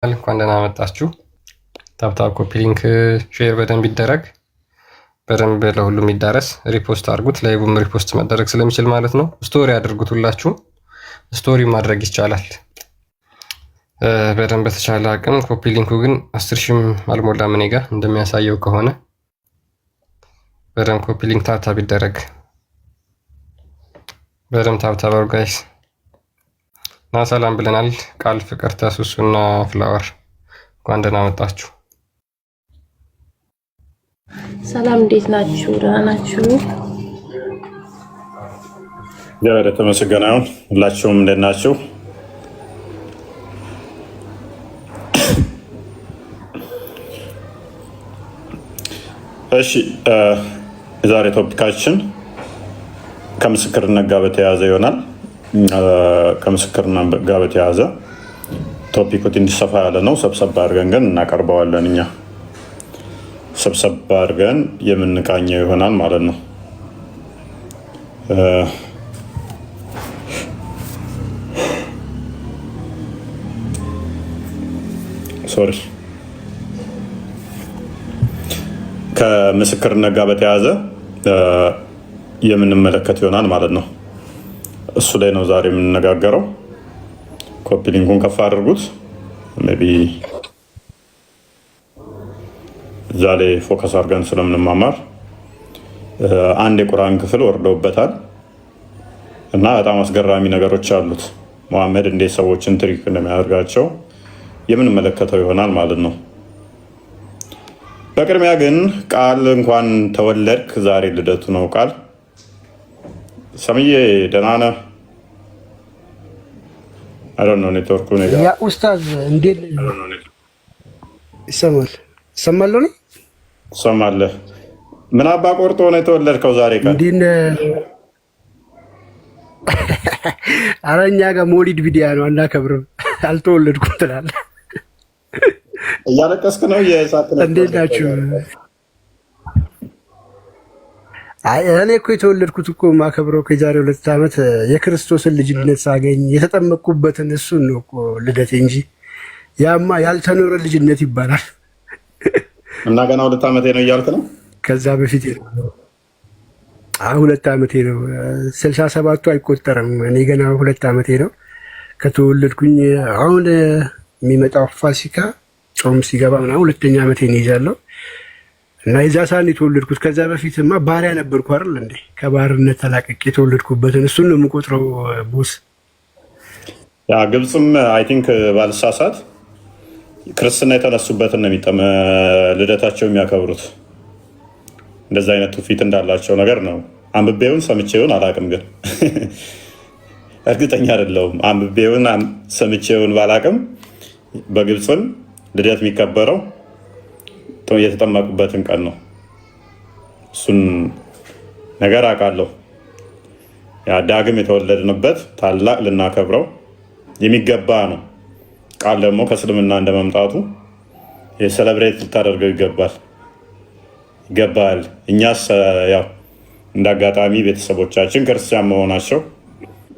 እንኳን ደህና መጣችሁ። ታፕታፕ ኮፒ ሊንክ ሼር በደንብ ይደረግ፣ በደንብ ለሁሉም ይዳረስ። ሪፖስት አድርጉት፣ ላይቭም ሪፖስት መደረግ ስለሚችል ማለት ነው። ስቶሪ አድርጉት፣ ሁላችሁም ስቶሪ ማድረግ ይቻላል። በደንብ በተቻለ አቅም ኮፒ ሊንኩ ግን 10,000 አልሞላም እኔ ጋ እንደሚያሳየው ከሆነ በደንብ ኮፒ ሊንክ ታፕታፕ ይደረግ። በደንብ ታፕታፕ አድርጉ ጋይስ። እና ሰላም ብለናል። ቃል ፍቅር ተሱሱና ፍላወር እንኳን ደህና መጣችሁ። ሰላም እንዴት ናችሁ? ደህና ናችሁ? እግዚአብሔር የተመሰገነ ይሁን። ሁላችሁም እንዴት ናችሁ? እሺ፣ የዛሬ ቶፒካችን ከምስክርነት ጋር በተያያዘ ይሆናል። ከምስክርነት ጋር በተያያዘ ቶፒኩ ትንሽ ሰፋ ያለ ነው። ሰብሰብ አድርገን ግን እናቀርበዋለን። እኛ ሰብሰብ አድርገን የምንቃኘው ይሆናል ማለት ነው። ሶሪ ከምስክርነት ጋር በተያያዘ የምንመለከት ይሆናል ማለት ነው። እሱ ላይ ነው ዛሬ የምንነጋገረው። ኮፒ ሊንኩን ከፍ አድርጉት። ሜይ ቢ እዛ ላይ ፎከስ አድርገን ስለምንማማር አንድ የቁርአን ክፍል ወርደውበታል እና በጣም አስገራሚ ነገሮች አሉት። መሐመድ እንዴት ሰዎችን ትሪክ እንደሚያደርጋቸው የምንመለከተው ይሆናል ማለት ነው። በቅድሚያ ግን ቃል እንኳን ተወለድክ፣ ዛሬ ልደቱ ነው። ቃል ሰምዬ ደህና ነህ? ኔትወርኩ ያ ኡስታዝ እንዴት ይሰማል? ይሰማል ነው ትሰማለህ? ምን አባ ቆርጦ ነው የተወለድከው ዛሬ? ቀን ኧረ እኛ ጋር ሞሊድ ቪዲያ ነው አናከብርም። አልተወለድኩም ትላለህ። እያለቀስክ ነው? እንዴት ናችሁ? እኔ እኮ የተወለድኩት እኮ ማከብረው ከዛሬ 2 ዓመት የክርስቶስን ልጅነት ሳገኝ የተጠመቅኩበትን እሱን ነው እኮ ልደቴ እንጂ ያማ ያልተኖረ ልጅነት ይባላል። እና ገና 2 ዓመቴ ነው እያልክ ነው? ከዛ በፊት ነው 2 ዓመቴ ነው። 67ቱ አይቆጠርም። እኔ ገና 2 ዓመቴ ነው ከተወለድኩኝ። አሁን የሚመጣው ፋሲካ ጾም ሲገባ ምናምን 2ኛ ዓመቴን ይዣለሁ። እና የዛ ሳን የተወለድኩት። ከዛ በፊትማ ባሪያ ነበርኩ አይደል እንዴ? ከባርነት ተላቅቄ የተወለድኩበትን እሱን ነው የምቆጥረው። ቦስ ያ ግብፅም አይ ቲንክ ባልሳሳት ክርስትና የተነሱበትን ነው ልደታቸው የሚያከብሩት። እንደዛ አይነት ትውፊት እንዳላቸው ነገር ነው። አንብቤውን ሰምቼውን አላቅም፣ ግን እርግጠኛ አይደለሁም። አንብቤውን ሰምቼውን ባላቅም በግብፅም ልደት የሚከበረው የተጠመቁበትን ቀን ነው። እሱን ነገር አውቃለሁ። ዳግም የተወለድንበት ታላቅ ልናከብረው የሚገባ ነው። ቃል ደግሞ ከእስልምና እንደመምጣቱ የሰለብሬት ልታደርገው ይገባል። እኛስ ያው እንደ አጋጣሚ ቤተሰቦቻችን ክርስቲያን መሆናቸው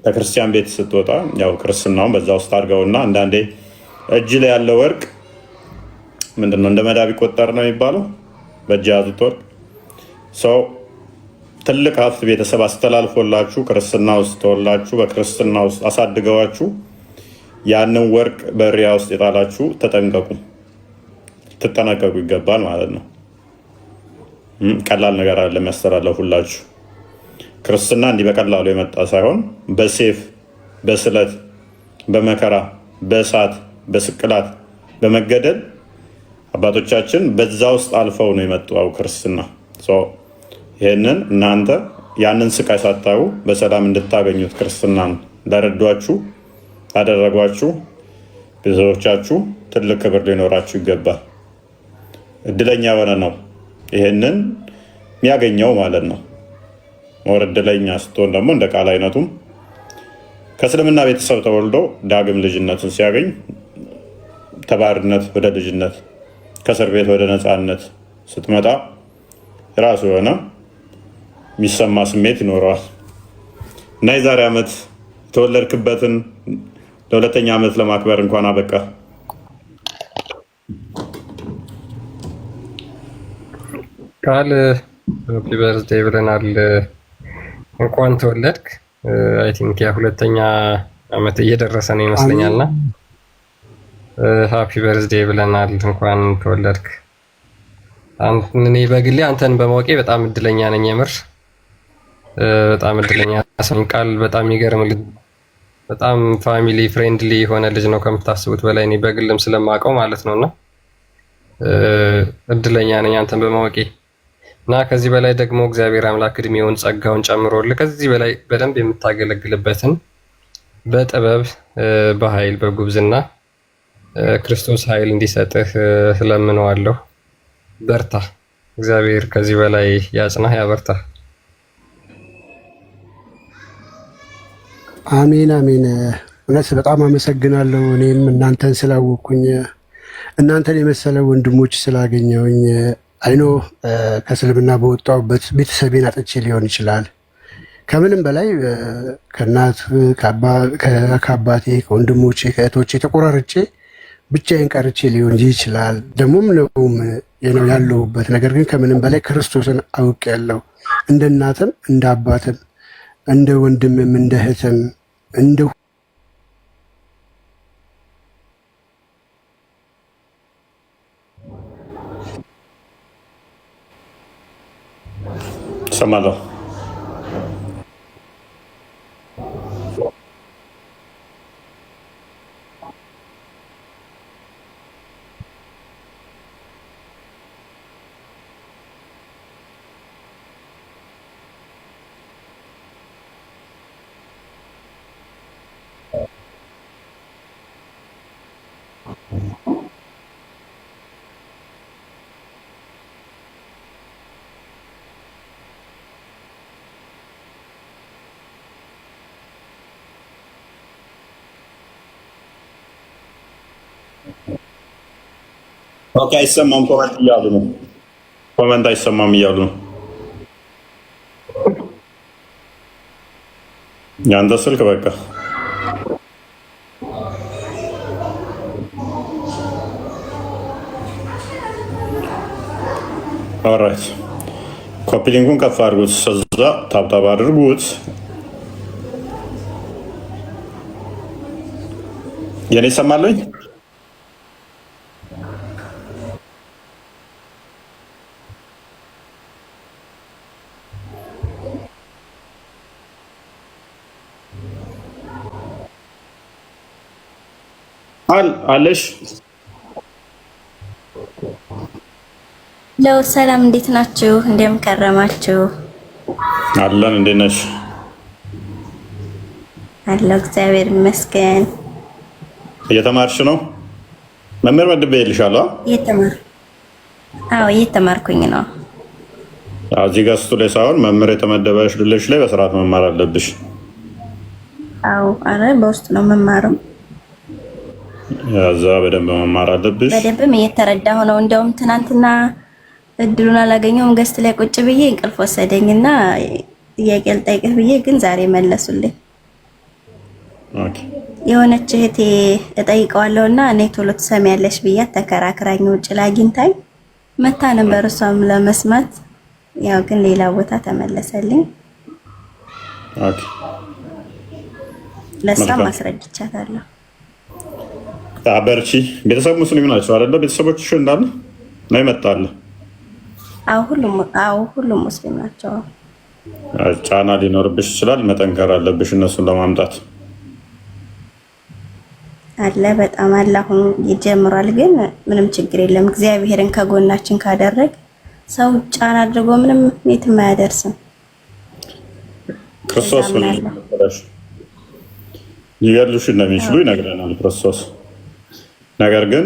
ከክርስቲያን ቤት ስትወጣ ያው ክርስትናውን በዛ ውስጥ አድርገውና አንዳንዴ እጅ ላይ ያለው ወርቅ ምንድነው እንደ መዳብ ይቆጠር ነው የሚባለው። በእጅ ያዙት ወርቅ ሰው ትልቅ ሀብት ቤተሰብ አስተላልፎላችሁ ክርስትና ውስጥ ተወላችሁ በክርስትና ውስጥ አሳድገዋችሁ ያንን ወርቅ በሪያ ውስጥ የጣላችሁ ትጠነቀቁ ይገባል ማለት ነው። ቀላል ነገር አለ የሚያስተላልፉላችሁ። ክርስትና እንዲህ በቀላሉ የመጣ ሳይሆን በሴፍ በስለት በመከራ በእሳት በስቅላት በመገደል አባቶቻችን በዛ ውስጥ አልፈው ነው የመጣው ክርስትና። ይህንን እናንተ ያንን ስቃይ ሳታዩ በሰላም እንድታገኙት ክርስትናን ለረዷችሁ አደረጓችሁ ቤተሰቦቻችሁ ትልቅ ክብር ሊኖራችሁ ይገባል። እድለኛ የሆነ ነው ይህንን የሚያገኘው ማለት ነው። ሞር እድለኛ ስትሆን ደግሞ እንደ ቃል አይነቱም ከእስልምና ቤተሰብ ተወልዶ ዳግም ልጅነትን ሲያገኝ ተባርነት ወደ ልጅነት ከእስር ቤት ወደ ነፃነት ስትመጣ የራሱ የሆነ የሚሰማ ስሜት ይኖረዋል እና የዛሬ ዓመት የተወለድክበትን ለ2ኛ ዓመት ለማክበር እንኳን አበቃ። ቃል ሃፒ በርዝዴይ ብለናል። እንኳን ተወለድክ። አይ ቲንክ ያ ሁለተኛ አመት እየደረሰ ነው ይመስለኛልና ሃፒ በርዝዴይ ብለናል። እንኳን ተወለድክ። እኔ በግሌ አንተን በማወቄ በጣም እድለኛ ነኝ። የምር በጣም እድለኛ ሰው። ቃል በጣም ይገርም ልጅ፣ በጣም ፋሚሊ ፍሬንድሊ የሆነ ልጅ ነው ከምታስቡት በላይ። እኔ በግልም ስለማውቀው ማለት ነውና እድለኛ ነኝ አንተን በማወቄ እና ከዚህ በላይ ደግሞ እግዚአብሔር አምላክ እድሜውን ጸጋውን ጨምሮልህ ከዚህ በላይ በደንብ የምታገለግልበትን በጥበብ በኃይል በጉብዝና ክርስቶስ ኃይል እንዲሰጥህ እለምነዋለሁ። በርታ። እግዚአብሔር ከዚህ በላይ ያጽናህ፣ ያበርታ። አሜን አሜን። እውነት በጣም አመሰግናለሁ። እኔም እናንተን ስላወቅኩኝ እናንተን የመሰለ ወንድሞች ስላገኘውኝ አይኖ ከእስልምና በወጣሁበት ቤተሰቤን አጥቼ ሊሆን ይችላል። ከምንም በላይ ከእናት ከአባቴ ከወንድሞቼ ከእህቶቼ ተቆራርጬ ብቻዬን ቀርቼ ሊሆን ይችላል። ደግሞም ነውም ያለሁበት ነገር ግን ከምንም በላይ ክርስቶስን አውቄያለሁ። እንደ እናትም እንደ አባትም እንደ ወንድምም እንደ እህትም እንደ ሰማለሁ። ኦኬ፣ አይሰማም። ኮመንት እያሉ ነው። ኮመንት አይሰማም እያሉ ነው። ያንተ ስልክ በቃ ኦልራይት። ኮፒ ሊንኩን ከፍ አድርጉት፣ እዛ ታብታብ አድርጉት። የኔ ይሰማለኝ? አለሽ? ለው ሰላም፣ እንዴት ናችሁ? እንደምን ከረማችሁ? አለን። እንዴት ነሽ? አለሁ፣ እግዚአብሔር ይመስገን። እየተማርሽ ነው? መምህር መድቤልሻለሁ? እየተማርኩኝ ነው። እዚህ ገዝቱ ላይ ሳይሆን መምህር የተመደበሽ ልልሽ ላይ በስርዓት መማር አለብሽ። አረ በውስጥ ነው መማረው። እዛ በደንብ መማር አለብሽ። በደንብም እየተረዳሁ ነው። እንደውም ትናንትና እድሉን አላገኘውም። ገዝት ላይ ቁጭ ብዬ እንቅልፍ ወሰደኝና ጥያቄ ልጠይቅህ ብዬ ግን ዛሬ መለሱልኝ። ኦኬ። የሆነች እህቴ እጠይቀዋለሁና እኔ ቶሎ ትሰሚያለሽ ብያት ተከራክራኝ ውጭ ላይ አግኝታኝ መታ ነበር እሷም ለመስማት። ያው ግን ሌላ ቦታ ተመለሰልኝ። ኦኬ። ለሷም አስረድቻታለሁ። በርቺ። ቤተሰብ ሙስሊም ናቸው አይደለ? ቤተሰቦችሽ እንዳለ ነው ይመጣል? ሁሉም ሙስሊም ናቸው። ጫና ሊኖርብሽ ይችላል። መጠንከር አለብሽ እነሱን ለማምጣት አለ። በጣም አለ። አሁን ይጀምራል፣ ግን ምንም ችግር የለም። እግዚአብሔርን ከጎናችን ካደረግ ሰው ጫና አድርጎ ምንም የትም አያደርስም። ክርስቶስ ሊገድሉሽ እንደሚችሉ ይነግረናል ክርስቶስ። ነገር ግን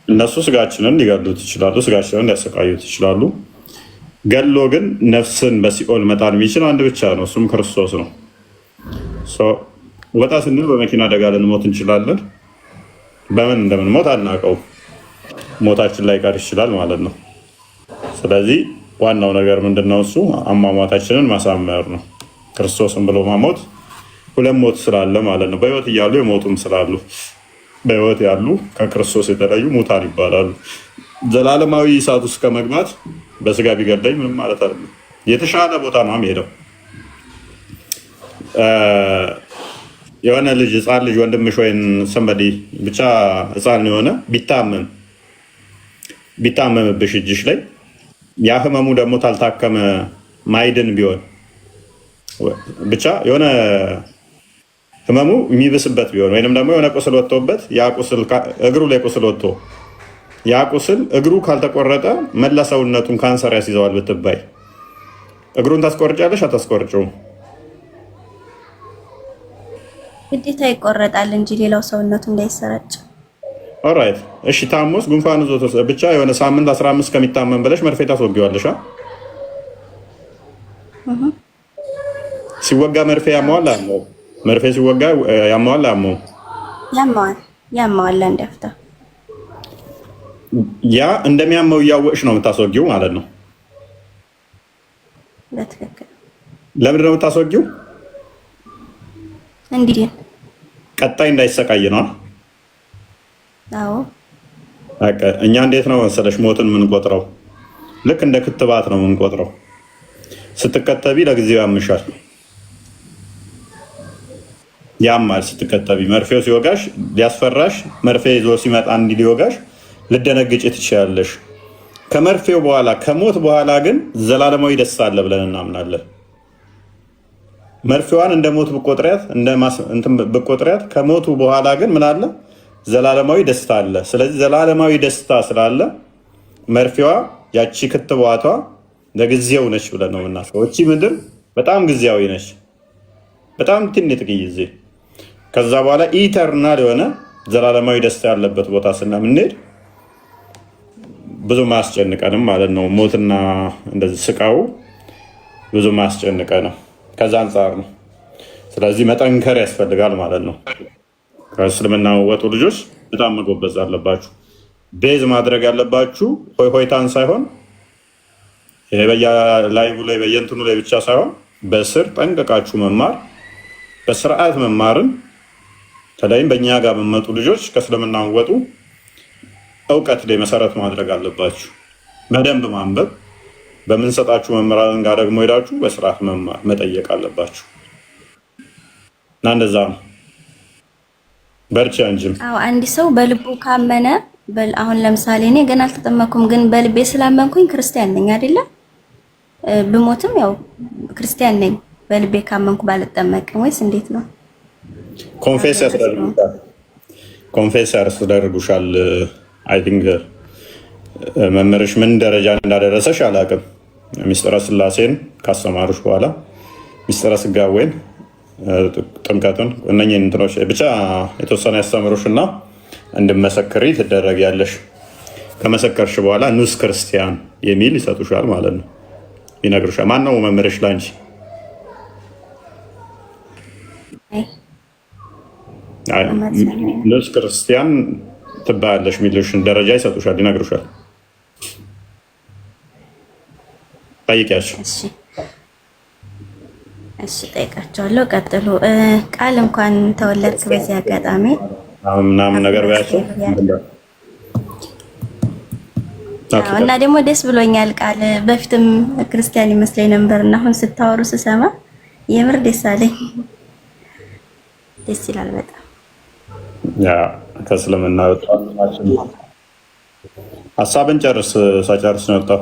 እነሱ ስጋችንን ሊገድሉት ይችላሉ፣ ስጋችንን ሊያሰቃዩት ይችላሉ። ገሎ ግን ነፍስን በሲኦል መጣል የሚችል አንድ ብቻ ነው፣ እሱም ክርስቶስ ነው። ወጣ ስንል በመኪና አደጋ ልንሞት እንችላለን። በምን እንደምንሞት አናውቀው፣ ሞታችን ላይ ቀር ይችላል ማለት ነው። ስለዚህ ዋናው ነገር ምንድነው? እሱ አሟሟታችንን ማሳመር ነው። ክርስቶስን ብሎ ማሞት ሁለት ሞት ስላለ ማለት ነው። በህይወት እያሉ የሞቱም ስላሉ በህይወት ያሉ ከክርስቶስ የተለዩ ሙታን ይባላሉ። ዘላለማዊ እሳት ውስጥ ከመግባት በስጋ ቢገድለኝ ምንም ማለት አይደለም። የተሻለ ቦታ ነው የሚሄደው። የሆነ ልጅ ህፃን ልጅ ወንድምሽ ወይም ሰንበዲ ብቻ ህፃን የሆነ ቢታመምብሽ እጅሽ ላይ ያ ህመሙ ደግሞ ታልታከመ ማይድን ቢሆን ብቻ የሆነ ህመሙ የሚብስበት ቢሆን ወይንም ደግሞ የሆነ ቁስል ወጥቶበት ያ ቁስል እግሩ ላይ ቁስል ወጥቶ ያ ቁስል እግሩ ካልተቆረጠ መላ ሰውነቱን ካንሰር ያስይዘዋል ብትባይ እግሩን ታስቆርጫለሽ? አታስቆርጭውም? ግዴታ ይቆረጣል እንጂ ሌላው ሰውነቱ እንዳይሰራጭ። ኦራይት እሺ። ታሞስ ጉንፋን ይዞት ብቻ የሆነ ሳምንት 15 ከሚታመም ብለሽ መርፌ ታስወጊዋለሽ። ሲወጋ መርፌ ያማዋል አለው። መርፌ ሲወጋ ያማዋል አለው። ያማዋል እንደፍታ ያ እንደሚያመው እያወቅሽ ነው የምታስወጊው ማለት ነው። በትክክል። ለምንድን ነው የምታስወጊው? እንዲህ ቀጣይ እንዳይሰቃይ ነው። አዎ እኛ እንዴት ነው መሰለሽ ሞትን የምንቆጥረው? ልክ እንደ ክትባት ነው የምንቆጥረው። ስትከተቢ ለጊዜው ያምሻል፣ ያማል። ስትከተቢ መርፌው ሲወጋሽ ሊያስፈራሽ፣ መርፌ ይዞ ሲመጣ እንዲህ ሊወጋሽ ልደነግጭ ትችያለሽ። ከመርፌው በኋላ ከሞት በኋላ ግን ዘላለማዊ ደስታ አለ ብለን እናምናለን። መርፌዋን እንደ ሞት ብቆጥሪያት ከሞቱ በኋላ ግን ምን አለ? ዘላለማዊ ደስታ አለ። ስለዚህ ዘላለማዊ ደስታ ስላለ መርፌዋ ያቺ ክትባቷ ለጊዜው ነች ብለን ነው የምናስበው። እቺ ምድር በጣም ጊዜያዊ ነች፣ በጣም ትንሽ ጊዜ። ከዛ በኋላ ኢተርናል የሆነ ዘላለማዊ ደስታ ያለበት ቦታ ስናምንሄድ ብዙ ማያስጨንቀንም ማለት ነው። ሞትና እንደዚህ ስቃው ብዙ ማያስጨንቀንም ከዛ አንጻር ነው። ስለዚህ መጠንከር ያስፈልጋል ማለት ነው። ከእስልምና ወጡ ልጆች በጣም መጎበዝ አለባችሁ። ቤዝ ማድረግ ያለባችሁ ሆይታን ሳይሆን በየላይቭ ላይ በየእንትኑ ላይ ብቻ ሳይሆን በስር ጠንቀቃችሁ መማር፣ በስርዓት መማርን በተለይም በእኛ ጋር በመጡ ልጆች ከእስልምና ወጡ እውቀት ላይ መሰረት ማድረግ አለባችሁ። በደንብ ማንበብ፣ በምንሰጣችሁ መምህራን ጋር ደግሞ ሄዳችሁ በስርዓት መማር መጠየቅ አለባችሁ እና እንደዛ ነው። በርቺ አንቺም። አዎ አንድ ሰው በልቡ ካመነ አሁን ለምሳሌ እኔ ገና አልተጠመኩም፣ ግን በልቤ ስላመንኩኝ ክርስቲያን ነኝ አይደለ? ብሞትም ያው ክርስቲያን ነኝ በልቤ ካመንኩ ባልጠመቅም፣ ወይስ እንዴት ነው? ኮንፌስ ያስደርጉሻል። አይ ቲንክ መምህርሽ ምን ደረጃ እንዳደረሰሽ አላውቅም። ሚስጥረ ስላሴን ካስተማሩሽ በኋላ ሚስጥረ ስጋዌን፣ ጥምቀቱን እነኝህን እንትኖች ብቻ የተወሰነ ያስተምሩሽ እና እንድመሰክሪ ትደረጊያለሽ። ከመሰከርሽ በኋላ ኑስ ክርስቲያን የሚል ይሰጡሻል ማለት ነው፣ ይነግሩሻል። ማን ነው መምህርሽ ላንቺ? ኑስ ክርስቲያን ትባያለሽ የሚልሽን ደረጃ ይሰጡሻል፣ ይነግሩሻል። ጠይቂያቸው። እሺ ጠይቃቸዋለሁ። ቀጥሉ። ቃል እንኳን ተወለድክ በዚህ አጋጣሚ ምናምን ነገር በያቸው እና ደግሞ ደስ ብሎኛል። ቃል በፊትም ክርስቲያን ይመስለኝ ነበር እና አሁን ስታወሩ ስሰማ የምር ደስ አለኝ። ደስ ይላል በጣም። ያ ከእስልምና ወጣው ሀሳብን ጨርስ። ሳጨርስ ነው ወጣው።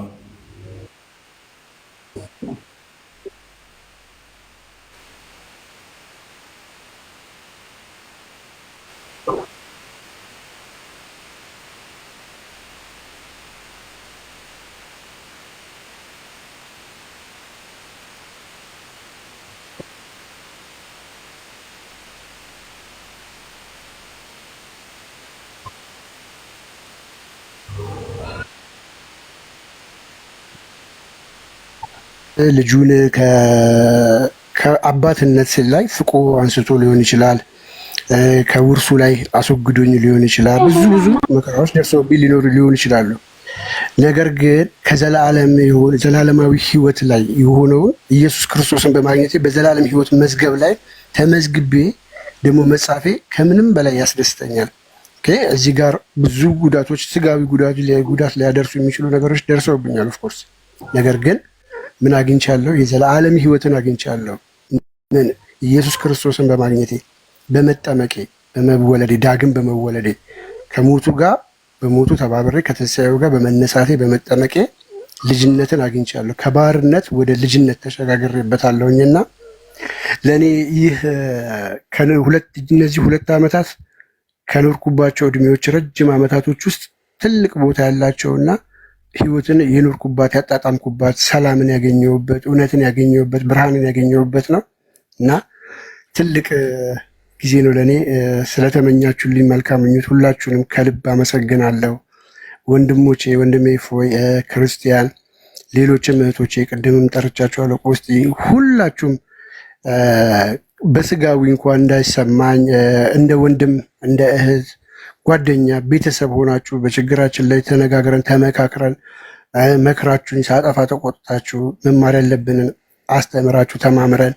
ልጁን ከአባትነት ላይ ፍቆ አንስቶ ሊሆን ይችላል። ከውርሱ ላይ አስወግዶኝ ሊሆን ይችላል። ብዙ መከራዎች ደርሰውብኝ ሊሆን ይችላሉ። ነገር ግን ዘላለማዊ ሕይወት ላይ የሆነውን ኢየሱስ ክርስቶስን በማግኘቴ በዘላለም ሕይወት መዝገብ ላይ ተመዝግቤ ደግሞ መጻፌ ከምንም በላይ ያስደስተኛል። እዚህ ጋር ብዙ ጉዳቶች፣ ስጋዊ ጉዳት ሊያደርሱ የሚችሉ ነገሮች ደርሰውብኛል ኦፍኮርስ። ነገር ግን ምን አግኝቻለሁ? የዘላለም ሕይወትን አግኝቻለሁ። ምን ኢየሱስ ክርስቶስን በማግኘቴ በመጠመቄ በመወለዴ ዳግም በመወለዴ ከሞቱ ጋር በሞቱ ተባብሬ ከትንሣኤው ጋር በመነሳቴ በመጠመቄ ልጅነትን አግኝቻለሁ። ከባርነት ወደ ልጅነት ተሸጋግሬበታለሁኝና ለእኔ ይህ እነዚህ 2 ዓመታት ከኖርኩባቸው እድሜዎች ረጅም ዓመታቶች ውስጥ ትልቅ ቦታ ያላቸውና ህይወትን የኖርኩባት ያጣጣምኩባት ሰላምን ያገኘሁበት እውነትን ያገኘሁበት ብርሃንን ያገኘሁበት ነው እና ትልቅ ጊዜ ነው ለእኔ። ስለተመኛችሁልኝ መልካም ምኞት ሁላችሁንም ከልብ አመሰግናለሁ። ወንድሞቼ፣ ወንድሜ ፎይ፣ ክርስቲያን፣ ሌሎችም እህቶቼ ቅድምም ጠርቻችኋለሁ። ቆስጤ ሁላችሁም በስጋዊ እንኳን እንዳይሰማኝ እንደ ወንድም እንደ እህት ጓደኛ ቤተሰብ ሆናችሁ በችግራችን ላይ ተነጋግረን ተመካክረን መክራችሁኝ ሳጠፋ ተቆጥታችሁ መማር ያለብንን አስተምራችሁ ተማምረን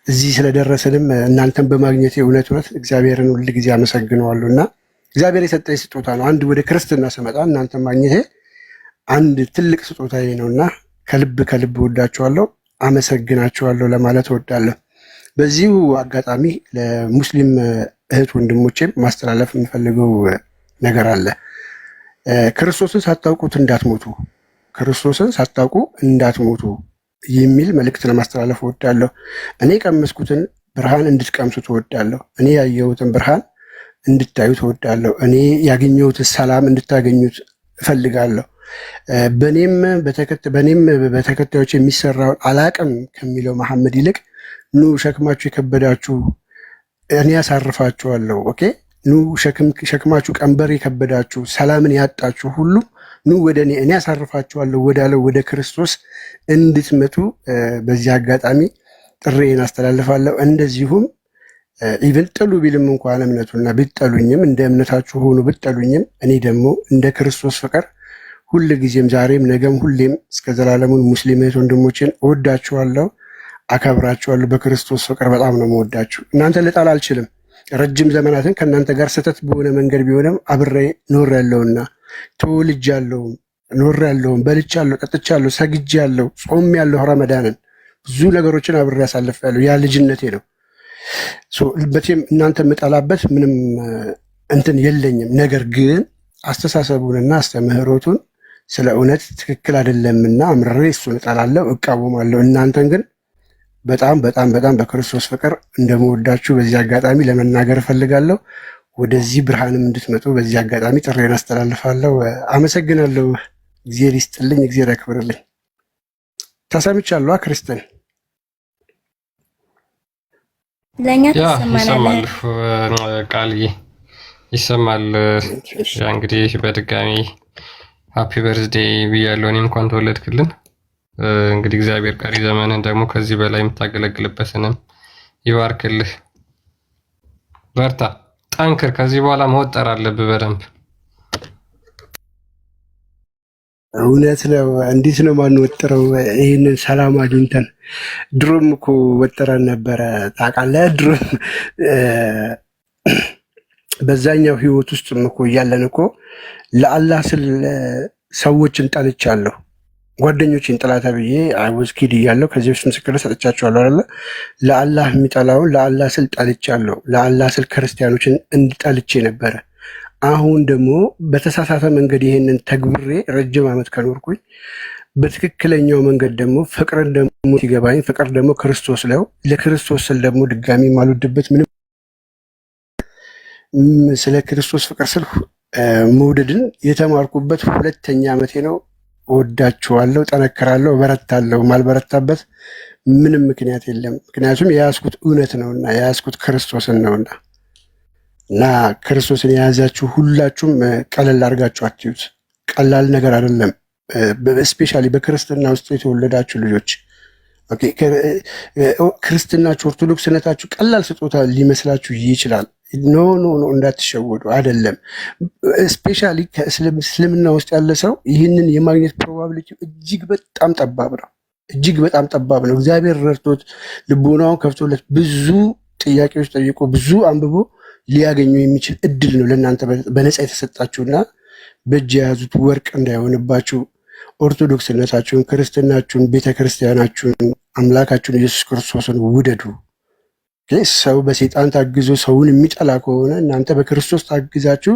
እዚህ ስለደረስንም እናንተን በማግኘቴ እውነት እግዚአብሔርን ሁል ጊዜ አመሰግነዋለሁ እና እግዚአብሔር የሰጠኝ ስጦታ ነው። አንድ ወደ ክርስትና ስመጣ እናንተን ማግኘቴ አንድ ትልቅ ስጦታዬ ነውና ከልብ ወዳችኋለሁ፣ አመሰግናችኋለሁ ለማለት እወዳለሁ። በዚሁ አጋጣሚ ለሙስሊም እህት ወንድሞቼም ማስተላለፍ የምፈልገው ነገር አለ። ክርስቶስን ሳታውቁት እንዳትሞቱ፣ ክርስቶስን ሳታውቁ እንዳትሞቱ የሚል መልእክት ለማስተላለፍ እወዳለሁ። እኔ የቀመስኩትን ብርሃን እንድትቀምሱ እወዳለሁ። እኔ ያየሁትን ብርሃን እንድታዩት እወዳለሁ። እኔ ያገኘሁትን ሰላም እንድታገኙት እፈልጋለሁ። በእኔም በተከታዮች የሚሰራውን አላቅም ከሚለው መሐመድ ይልቅ ኑ ሸክማችሁ የከበዳችሁ እኔ ያሳርፋችኋለሁ። ኦኬ ኑ ሸክማችሁ ቀንበር የከበዳችሁ ሰላምን ያጣችሁ ሁሉ ኑ ወደ እኔ ያሳርፋችኋለሁ ወዳለው ወደ ክርስቶስ እንድትመጡ በዚህ አጋጣሚ ጥሬን አስተላልፋለሁ። እንደዚሁም ኢቭን ጥሉ ቢልም እንኳን እምነቱና ብትጠሉኝም እንደ እምነታችሁ ሆኖ ብትጠሉኝም እኔ ደግሞ እንደ ክርስቶስ ፍቅር ሁል ጊዜም ዛሬም ነገም ሁሌም እስከ ዘላለሙን ሙስሊም እህት ወንድሞችን እወዳችኋለሁ፣ አከብራችኋለሁ። በክርስቶስ ፍቅር በጣም ነው የምወዳችሁ። እናንተ ልጣል አልችልም። ረጅም ዘመናትን ከእናንተ ጋር ስህተት በሆነ መንገድ ቢሆንም አብሬ ኖር ያለውና ተወልጃለሁ፣ ኖር ያለውን በልቻለሁ፣ ጠጥቻለሁ፣ ሰግጃለሁ፣ ጾም ያለሁ ረመዳንን ብዙ ነገሮችን አብሬ ያሳልፋለሁ። ያ ልጅነቴ ነው። በቴም እናንተ የምጠላበት ምንም እንትን የለኝም። ነገር ግን አስተሳሰቡንና አስተምህሮቱን ስለ እውነት ትክክል አይደለምና አምርሬ እሱን እጠላለሁ፣ እቃወማለሁ። እናንተን ግን በጣም በጣም በጣም በክርስቶስ ፍቅር እንደምወዳችሁ በዚህ አጋጣሚ ለመናገር እፈልጋለሁ። ወደዚህ ብርሃንም እንድትመጡ በዚህ አጋጣሚ ጥሬን አስተላልፋለሁ። አመሰግናለሁ። እግዚአብሔር ይስጥልኝ፣ እግዚአብሔር ያክብርልኝ። ተሰምቻለሁ። ክርስቲያን ለኛ ይሰማል፣ ቃልዬ ይሰማል። እንግዲህ በድጋሚ ሃፒ በርዝዴይ ብያለሁ። እኔ እንኳን ተወለድክልን። እንግዲህ እግዚአብሔር ቀሪ ዘመንን ደግሞ ከዚህ በላይ የምታገለግልበትንም ይባርክልህ። በርታ፣ ጠንክር። ከዚህ በኋላ መወጠር አለብህ በደንብ። እውነት ነው። እንዴት ነው ማንወጥረው? ይህንን ሰላም አግኝተን ድሮም እኮ ወጥረን ነበረ ታውቃለህ። ድሮም በዛኛው ህይወት ውስጥ እኮ እያለን እኮ ለአላህ ስል ሰዎችን ጠልቻለሁ። ጓደኞችን ጥላ ተብዬ አይወዝ ኪድ እያለሁ ከዚህ በፊት ምስክር ሰጥቻቸዋለሁ አይደለ? ለአላህ የሚጠላውን ለአላህ ስል ጠልቻለሁ። ለአላህ ስል ክርስቲያኖችን እንድጠልቼ ነበረ። አሁን ደግሞ በተሳሳተ መንገድ ይሄንን ተግብሬ ረጅም ዓመት ከኖርኩኝ በትክክለኛው መንገድ ደግሞ ፍቅርን ደግሞ ሲገባኝ ፍቅር ደግሞ ክርስቶስ ነው። ለክርስቶስ ስል ደግሞ ድጋሚ ማልወድበት ምንም ስለ ክርስቶስ ፍቅር ስል መውደድን የተማርኩበት 2ኛ ዓመቴ ነው። እወዳችኋለሁ፣ ጠነክራለሁ፣ እበረታለሁ። ማልበረታበት ምንም ምክንያት የለም። ምክንያቱም የያዝኩት እውነት ነውና የያዝኩት ክርስቶስን ነውና እና ክርስቶስን የያዛችሁ ሁላችሁም ቀለል አድርጋችሁ አትዩት። ቀላል ነገር አይደለም። ስፔሻሊ በክርስትና ውስጥ የተወለዳችሁ ልጆች ክርስትናችሁ ኦርቶዶክስነታችሁ ቀላል ስጦታ ሊመስላችሁ ይችላል። ኖ እንዳትሸወዱ፣ አይደለም። ስፔሻሊ ከእስልምና ውስጥ ያለ ሰው ይህንን የማግኘት ፕሮባቢሊቲ እጅግ በጣም ጠባብ ነው። እጅግ በጣም ጠባብ ነው። እግዚአብሔር ረድቶት ልቦናውን ከፍቶለት ብዙ ጥያቄዎች ጠይቆ ብዙ አንብቦ ሊያገኙ የሚችል እድል ነው ለእናንተ በነፃ የተሰጣችሁና በእጅ የያዙት ወርቅ እንዳይሆንባችሁ ኦርቶዶክስነታችሁን፣ ክርስትናችሁን፣ ቤተክርስቲያናችሁን፣ አምላካችሁን ኢየሱስ ክርስቶስን ውደዱ። ሰው በሰይጣን ታግዞ ሰውን የሚጠላ ከሆነ እናንተ በክርስቶስ ታግዛችሁ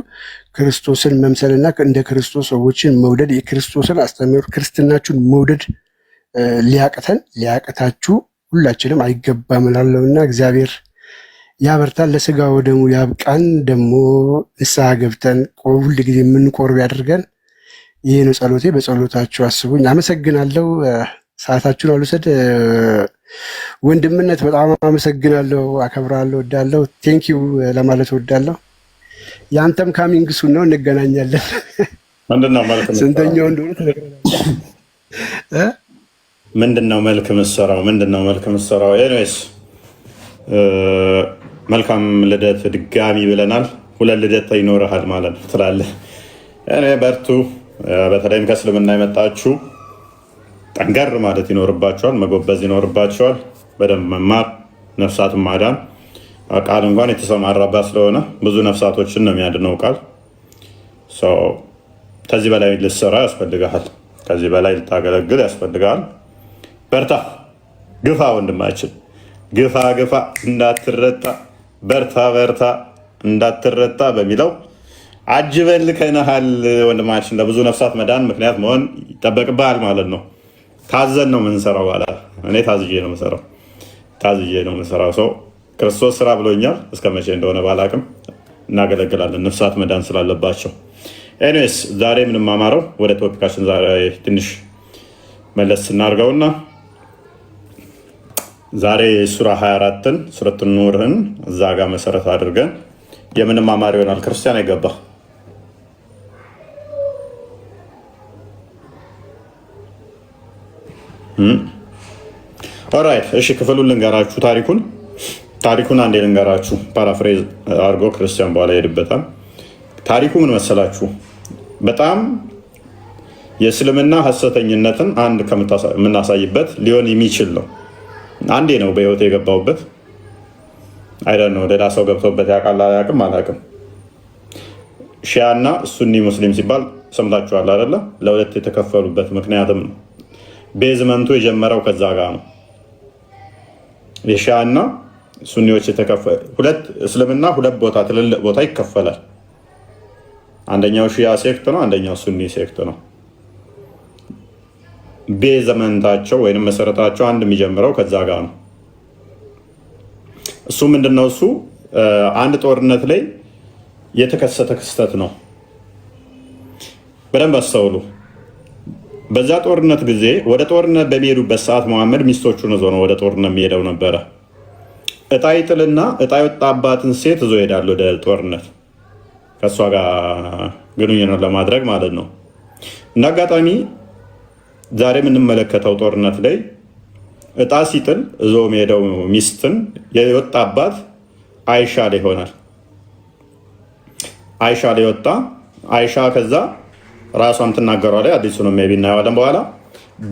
ክርስቶስን መምሰልና እንደ ክርስቶስ ሰዎችን መውደድ፣ የክርስቶስን አስተምህሮ ክርስትናችሁን መውደድ ሊያቅታችሁ ሁላችንም አይገባም እላለሁና እግዚአብሔር ያበርታን፣ ለስጋ ወደሙ ያብቃን። ደግሞ ንስሐ ገብተን ሁል ጊዜ የምንቆርብ ያድርገን። ይህ ነው ጸሎቴ። በጸሎታችሁ አስቡኝ። አመሰግናለሁ። ሰዓታችሁን አልውሰድ። ወንድምነት በጣም አመሰግናለሁ፣ አከብራለሁ፣ ወዳለሁ። ቴንኪዩ ለማለት ወዳለሁ። የአንተም ካሚንግ ሱን ነው፣ እንገናኛለን። ስንተኛው እንደሆነ ትነግረናለህ። ምንድነው መልክ ምሰራው? ኤኒዌይስ መልካም ልደት ድጋሚ ብለናል። 2 ልደት ይኖርሃል ማለት ነው ትላለህ። እኔ በርቱ። በተለይም ከእስልምና የመጣችሁ ጠንከር ማለት ይኖርባቸዋል፣ መጎበዝ ይኖርባቸዋል። በደንብ መማር፣ ነፍሳትን ማዳን። ቃል እንኳን የተሰማራባት ስለሆነ ብዙ ነፍሳቶችን ነው የሚያድነው ቃል። ከዚህ በላይ ልትሰራ ያስፈልግሃል። ከዚህ በላይ ልታገለግል ያስፈልግሃል። በርታ፣ ግፋ ወንድማችን፣ ግፋ እንዳትረታ፣ በርታ እንዳትረታ በሚለው አጅበን ልከንሃል ወንድማችን። ለብዙ ነፍሳት መዳን ምክንያት መሆን ይጠበቅብሃል ማለት ነው። ታዘን ነው የምንሰራው ባላ እኔ ታዝዤ ነው የምሰራው። ሰው ክርስቶስ ስራ ብሎኛል። እስከ መቼ እንደሆነ ባላቅም እናገለግላለን፣ ነፍሳት መዳን ስላለባቸው። ኤኒዌይስ ዛሬ የምንማማረው ወደ ቶፒካችን ዛሬ ትንሽ መለስ ስናርገውና ዛሬ ሱራ 24ን ሱረቱ ኑርን እዛ ጋር መሰረት አድርገን የምንማማር ይሆናል። ክርስቲያን አይገባ ኦራይት። እሺ ክፍሉን ልንገራችሁ። ታሪኩን አንዴ ልንገራችሁ። ፓራፍሬዝ አድርጎ ክርስቲያን በኋላ ይሄድበታል። ታሪኩ ምን መሰላችሁ? በጣም የእስልምና ሐሰተኝነትን አንድ ከምናሳይበት ሊሆን የሚችል ነው። አንዴ ነው በህይወት የገባሁበት። አይደል ነው ሌላ ሰው ገብቶበት ያውቃል አላውቅም። ሺያ እና ሱኒ ሙስሊም ሲባል ሰምታችኋል አይደለ? ለሁለት የተከፈሉበት ምክንያትም ነው። ቤዝመንቱ የጀመረው ከዛ ጋር ነው። የሺያ እና ሱኒዎች እስልምና ሁለት ቦታ ትልልቅ ቦታ ይከፈላል። አንደኛው ሺያ ሴክት ነው፣ አንደኛው ሱኒ ሴክት ነው። ቤዝመንታቸው ወይም መሰረታቸው አንድ የሚጀምረው ከዛ ጋር ነው። እሱ ምንድነው? እሱ አንድ ጦርነት ላይ የተከሰተ ክስተት ነው። በደንብ አስተውሉ። በዛ ጦርነት ጊዜ ወደ ጦርነት በሚሄዱበት ሰዓት መሐመድ ሚስቶቹን ይዞ ነው ወደ ጦርነት የሚሄደው ነበረ። እጣ ይጥልና እጣ የወጣባትን ሴት ይዞ ይሄዳል ወደ ጦርነት፣ ከእሷ ጋር ግንኙነት ለማድረግ ማለት ነው። እንደ አጋጣሚ ዛሬ የምንመለከተው ጦርነት ላይ እጣ ሲጥል እዞ የሚሄደው ሚስትን የወጣባት አይሻ ላይ ይሆናል። አይሻ ላይ ወጣ። አይሻ ከዛ ራሷን ትናገሯለች። አዲሱ ነው ሜቢ እናየዋለን በኋላ።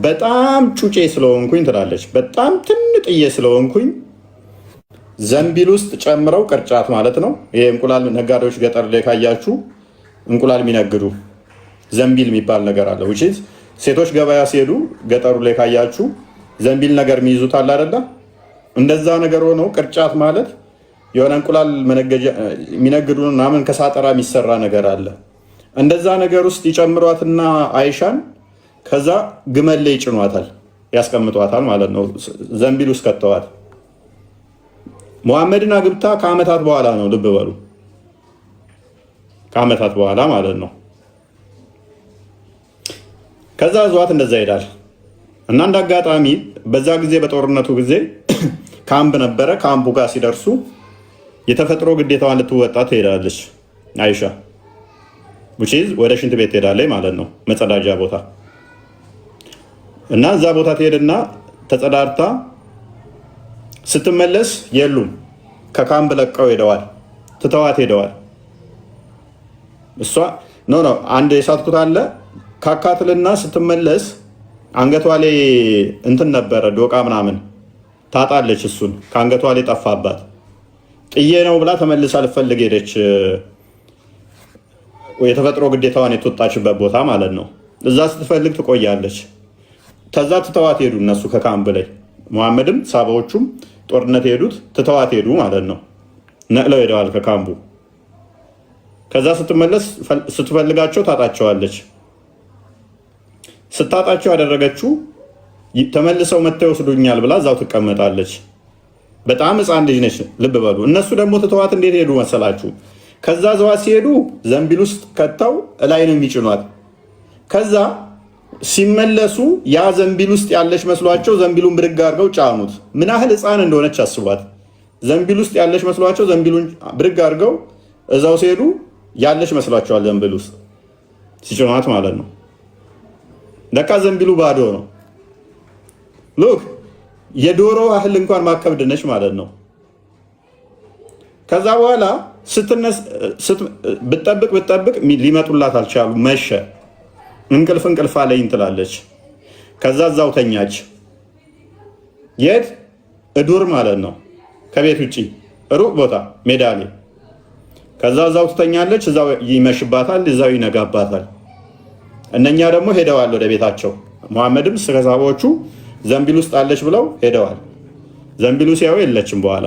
በጣም ጩጬ ስለሆንኩኝ ትላለች። በጣም ትንጥዬ ስለሆንኩኝ ዘንቢል ውስጥ ጨምረው ቅርጫት ማለት ነው። ይሄ እንቁላል ነጋዴዎች ገጠር ላይ ካያችሁ እንቁላል የሚነግዱ ዘንቢል የሚባል ነገር አለ። ውጪ ሴቶች ገበያ ሲሄዱ ገጠሩ ላይ ካያችሁ ዘንቢል ነገር የሚይዙት አለ አይደለ? እንደዛ ነገር ሆነው ቅርጫት ማለት የሆነ እንቁላል የሚነግዱ ምናምን ከሳጠራ የሚሰራ ነገር አለ። እንደዛ ነገር ውስጥ ይጨምሯትና አይሻን ከዛ ግመል ላይ ይጭኗታል፣ ያስቀምጧታል ማለት ነው። ዘንቢል ውስጥ ከተዋት። ሙሐመድን አግብታ ከዓመታት በኋላ ነው፣ ልብ በሉ፣ ከዓመታት በኋላ ማለት ነው። ከዛ ዟት እንደዛ ይሄዳል እና እንደ አጋጣሚ በዛ ጊዜ በጦርነቱ ጊዜ ካምፕ ነበረ። ካምፑ ጋር ሲደርሱ የተፈጥሮ ግዴታዋን ልትወጣ ትሄዳለች አይሻ። ወደ ሽንት ቤት ትሄዳለች ማለት ነው፣ መጸዳጃ ቦታ እና እዛ ቦታ ትሄድና ተጸዳድታ ስትመለስ የሉም፣ ከካምፕ ለቀው ሄደዋል፣ ትተዋት ሄደዋል። እሷ ኖ አንድ የሳትኩት አለ ካካትልና ስትመለስ አንገቷ ላይ እንትን ነበረ ዶቃ ምናምን ታጣለች። እሱን ከአንገቷ ላይ ጠፋባት። ጥዬ ነው ብላ ተመልሳ ልፈልግ ሄደች። የተፈጥሮ ግዴታዋን የተወጣችበት ቦታ ማለት ነው። እዛ ስትፈልግ ትቆያለች። ከዛ ትተዋት ሄዱ እነሱ ከካምፕ ላይ መሐመድም ሳባዎቹም ጦርነት ሄዱት ትተዋት ሄዱ ማለት ነው። ነቅለው ሄደዋል ከካምፑ። ከዛ ስትመለስ ስትፈልጋቸው ታጣቸዋለች። ስታጣቸው ያደረገችው ተመልሰው መጥተው ይወስዱኛል ብላ እዛው ትቀመጣለች። በጣም ሕፃን ልጅ ነች፣ ልብ በሉ። እነሱ ደግሞ ትተዋት እንዴት ሄዱ መሰላችሁ? ከዛ ዘዋት ሲሄዱ ዘንቢል ውስጥ ከተው እላይ ነው የሚጭኗት። ከዛ ሲመለሱ ያ ዘንቢል ውስጥ ያለች መስሏቸው ዘንቢሉን ብድግ አድርገው ጫኑት። ምን ያህል ሕፃን እንደሆነች አስቧት። ዘንቢል ውስጥ ያለች መስሏቸው ዘንቢሉን ብድግ አድርገው እዛው ሲሄዱ ያለች መስሏቸዋል። ዘንቢል ውስጥ ሲጭኗት ማለት ነው። ለካ ዘንቢሉ ባዶ ነው። ሉክ የዶሮ ያህል እንኳን ማከብድ ነች ማለት ነው። ከዛ በኋላ ብትጠብቅ ሊመጡላት አልቻሉ። መሸ። እንቅልፍ አለኝ ትላለች። ከዛ እዛው ተኛች። የት እዱር ማለት ነው፣ ከቤት ውጭ ሩቅ ቦታ ሜዳ ላይ። ከዛ እዛው ትተኛለች። እዛው ይመሽባታል፣ እዛው ይነጋባታል። እነኛ ደግሞ ሄደዋል ወደ ቤታቸው። መሐመድም ሰሃባዎቹ ዘንቢል ውስጥ አለች ብለው ሄደዋል። ዘንቢሉ ሲያዩ የለችም። በኋላ